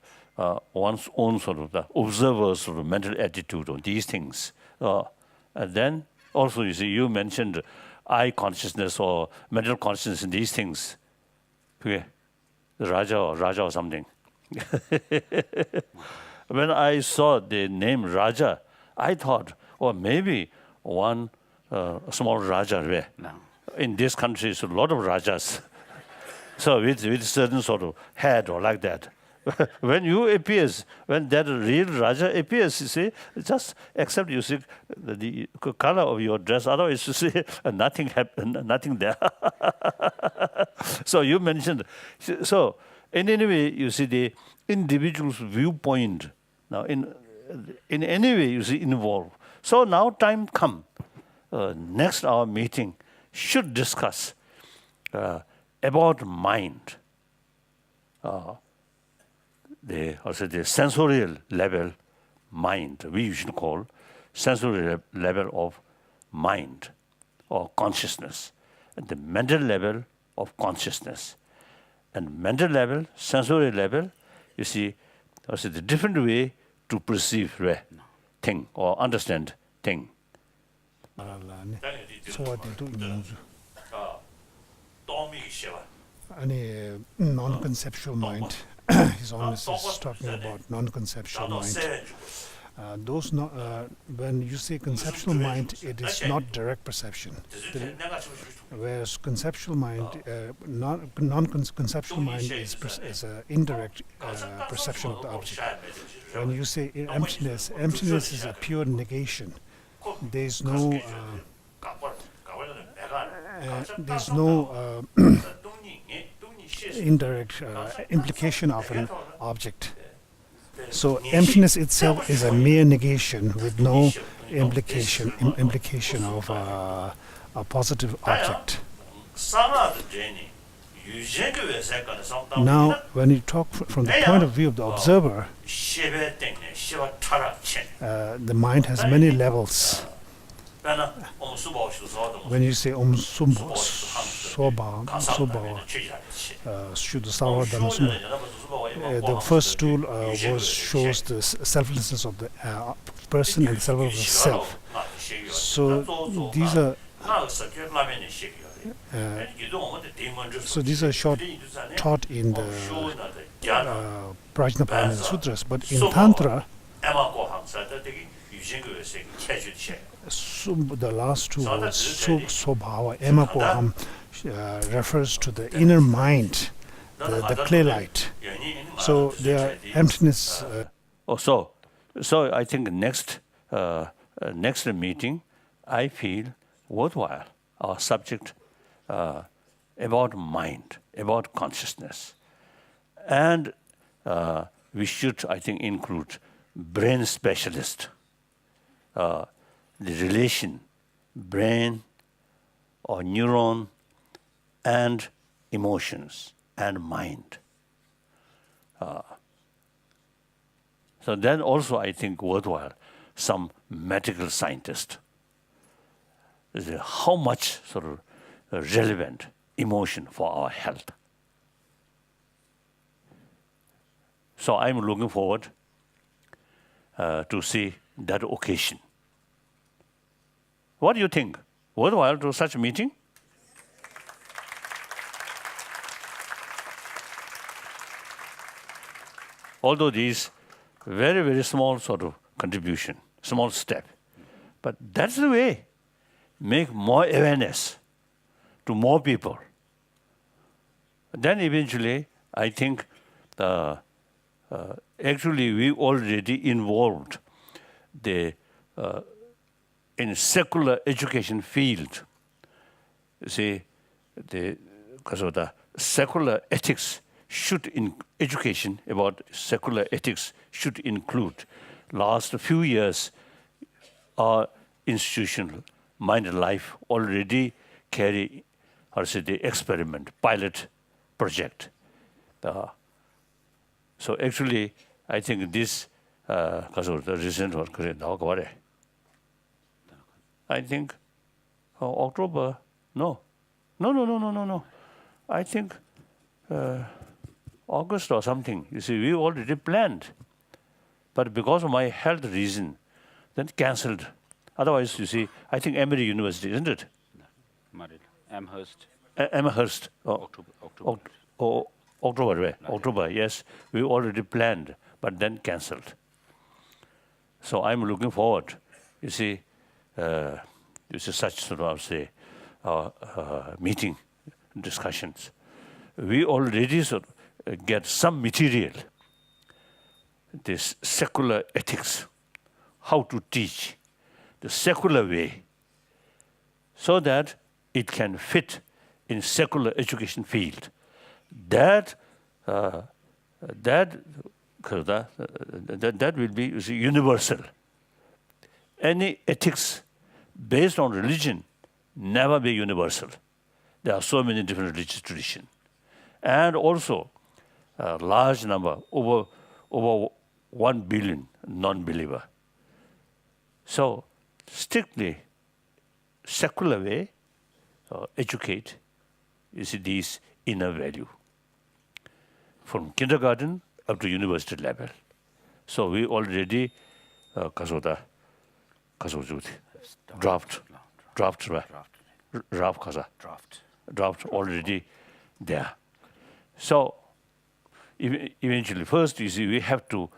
one's own sort of the observer's sort of mental attitude on these things. And then also, you see, you mentioned eye consciousness or mental consciousness in these things. Okay. Raja or something. When I saw the name Raja, I thought, maybe one small Raja. No. In this country, it's a lot of Rajas. So with certain sort of head or like that. When that real Raja appears, you see, just except you see the color of your dress, otherwise you see nothing there. So you mentioned, so in any way, you see the individual's viewpoint. Now, in any way you see involved. So now time come. Next our meeting should discuss about mind. The sensorial level mind, we should call sensory level of mind or consciousness, and the mental level of consciousness. And mental level, sensory level, you see, also the different way to perceive thing or understand thing. Any non-conceptual mind. He's always talking about non-conceptual mind. When you say conceptual mind, it is not direct perception. Whereas conceptual mind, non-conceptual mind is an indirect perception of the object. When you say emptiness, emptiness is a pure negation. There's no indirect implication of an object. So emptiness itself is a mere negation with no implication of a positive object. Now, when you talk from the point of view of the observer, the mind has many levels. When you say Om Soba, the first tool shows the selflessness of the person and selflessness of the self. So these are short taught in the Prajnapada Sutras, but in Tantra, the last two words, Sobhava, Emakoham, refers to the inner mind, the clay light. So they are emptiness. So I think next meeting, I feel worthwhile. Our subject about mind, about consciousness, and we should, I think, include brain specialist. The relation, brain or neuron and emotions and mind. So then also I think worthwhile some medical scientist. How much sort of relevant emotion for our health. So I'm looking forward to see that occasion. What do you think? Worthwhile to such a meeting? Although these very, very small sort of contribution, small step, but that's the way. Make more awareness to more people. Then eventually, I think actually we already involved in secular education field. See, because of the secular ethics education about secular ethics should include. Last few years, our institutional Mind and Life already carry, the experiment, pilot project. So actually, I think this, because of the recent work, I think October, no. I think August or something. You see, we already planned. But because of my health reason, then cancelled. Otherwise, you see, I think Emory University, isn't it? Amherst. Amherst. October, right? Right. October, yes. We already planned, but then cancelled. So I'm looking forward. You see, such sort of, meeting discussions. We already get some material. This secular ethics, how to teach the secular way, so that it can fit in secular education field. That that will be universal. Any ethics based on religion never be universal. There are so many different religious traditions. And also, a large number, over 1 billion non-believer. So, strictly secular way, educate, these inner value. From kindergarten up to university level. So we already draft already there. So eventually, first we have to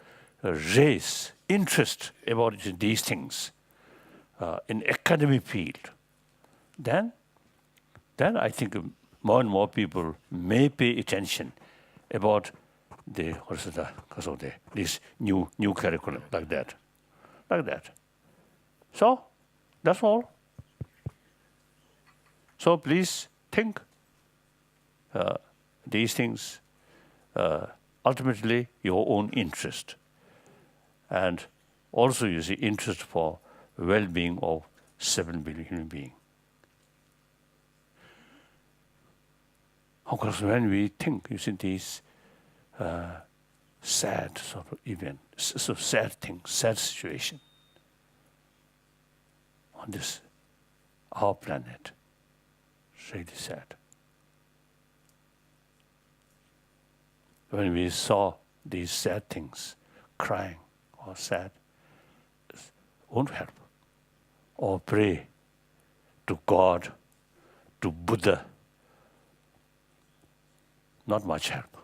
raise interest about these things in academic field. Then I think more and more people may pay attention about this new curriculum like that. So that's all. So please think these things ultimately your own interest, and also interest for well-being of 7 billion human beings. Of course, when we think, these sad sort of event, so sad thing, sad situation on this, our planet, it's really sad. When we saw these sad things, crying or sad, it won't help. Or pray to God, to Buddha, not much help.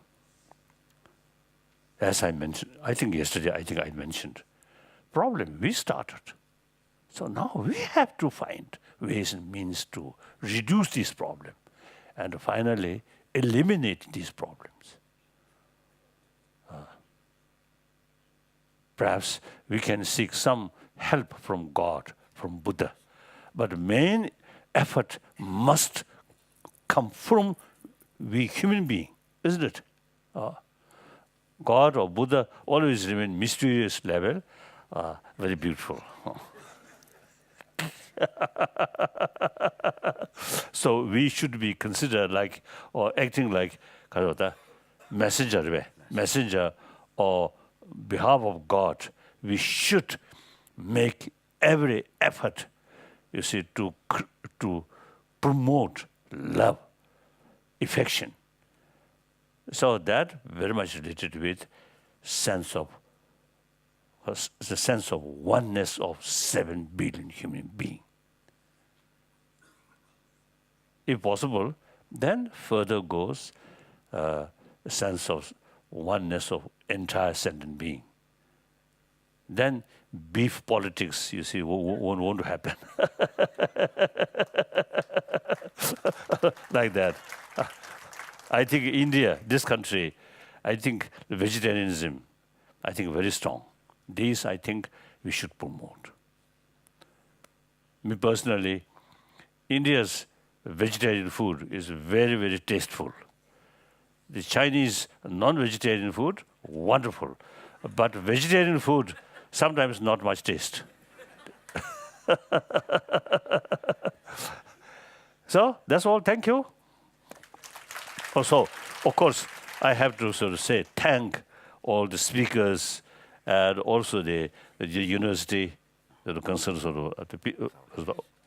As I mentioned, I think yesterday, I mentioned, problem we started. So now we have to find ways and means to reduce this problem and finally eliminate these problems. Perhaps we can seek some help from God, from Buddha. But the main effort must come from we human beings, isn't it? God or Buddha always remain mysterious level, very beautiful. So we should be considered like, or acting like messenger or behalf of God. We should make every effort, to promote love, affection. So that very much related with the sense of oneness of 7 billion human beings. If possible, then further goes a sense of oneness of entire sentient being. Then beef politics, won't happen. Like that. I think India, this country, I think vegetarianism, very strong. These, I think, we should promote. Me personally, India's vegetarian food is very, very tasteful. The Chinese non-vegetarian food, wonderful. But vegetarian food, sometimes not much taste. So, that's all. Thank you. Also, of course, I have to say thank all the speakers and also the university, the concerned the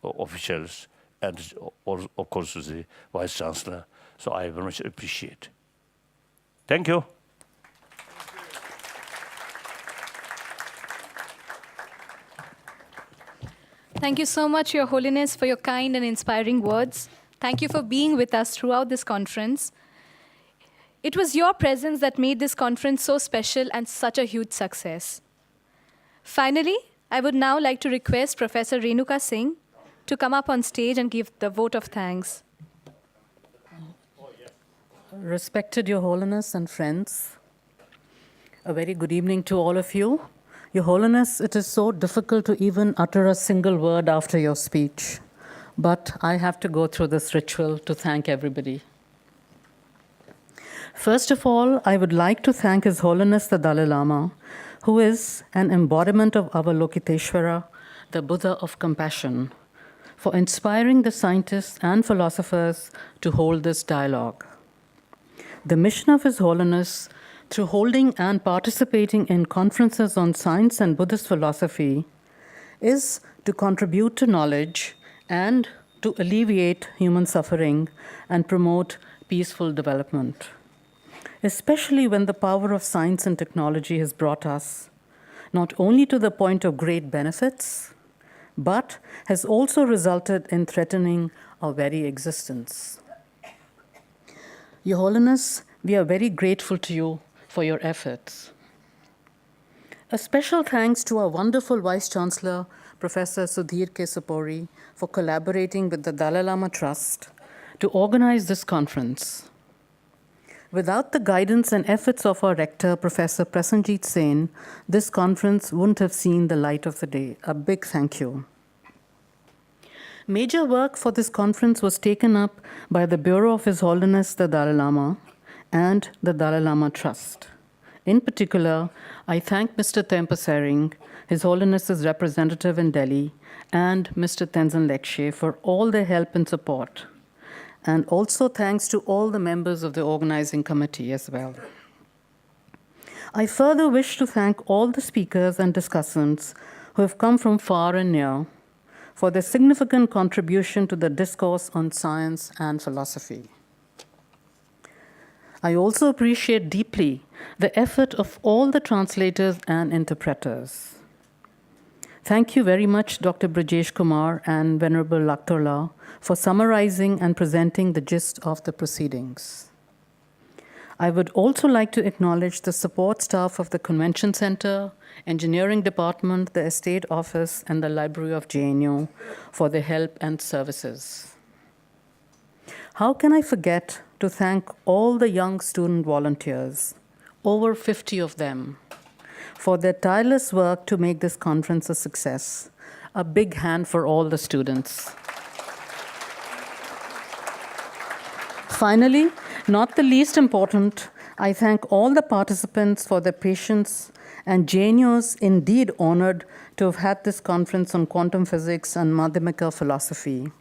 officials, and of course the Vice Chancellor. So I very much appreciate. Thank you. Thank you so much, Your Holiness, for your kind and inspiring words. Thank you for being with us throughout this conference. It was your presence that made this conference so special and such a huge success. Finally, I would now like to request Professor Renuka Singh to come up on stage and give the vote of thanks. Respected Your Holiness and friends, a very good evening to all of you. Your Holiness, it is so difficult to even utter a single word after your speech, but I have to go through this ritual to thank everybody. First of all, I would like to thank His Holiness the Dalai Lama, who is an embodiment of Avalokiteshvara, the Buddha of compassion, for inspiring the scientists and philosophers to hold this dialogue. The mission of His Holiness, through holding and participating in conferences on science and Buddhist philosophy, is to contribute to knowledge and to alleviate human suffering and promote peaceful development, especially when the power of science and technology has brought us not only to the point of great benefits, but has also resulted in threatening our very existence. Your Holiness, we are very grateful to you for your efforts. A special thanks to our wonderful Vice Chancellor, Professor Sudhir K. Sapori, for collaborating with the Dalai Lama Trust to organize this conference. Without the guidance and efforts of our rector, Professor Prasenjit Sen, this conference wouldn't have seen the light of the day. A big thank you. Major work for this conference was taken up by the Bureau of His Holiness the Dalai Lama and the Dalai Lama Trust. In particular, I thank Mr. Tempa Sering, His Holiness's representative in Delhi, and Mr. Tenzin Lekshe for all their help and support. And also thanks to all the members of the organizing committee as well. I further wish to thank all the speakers and discussants who have come from far and near for their significant contribution to the discourse on science and philosophy. I also appreciate deeply the effort of all the translators and interpreters. Thank you very much, Dr. Brajesh Kumar and Venerable Laktorla, for summarizing and presenting the gist of the proceedings. I would also like to acknowledge the support staff of the Convention Center, Engineering Department, the Estate Office, and the Library of JNU for their help and services. How can I forget to thank all the young student volunteers, over 50 of them, for their tireless work to make this conference a success. A big hand for all the students. Finally, not the least important, I thank all the participants for their patience, and JNU is indeed honored to have had this conference on quantum physics and Madhyamaka philosophy,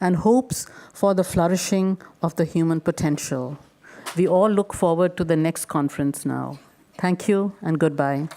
and hopes for the flourishing of the human potential. We all look forward to the next conference now. Thank you and goodbye.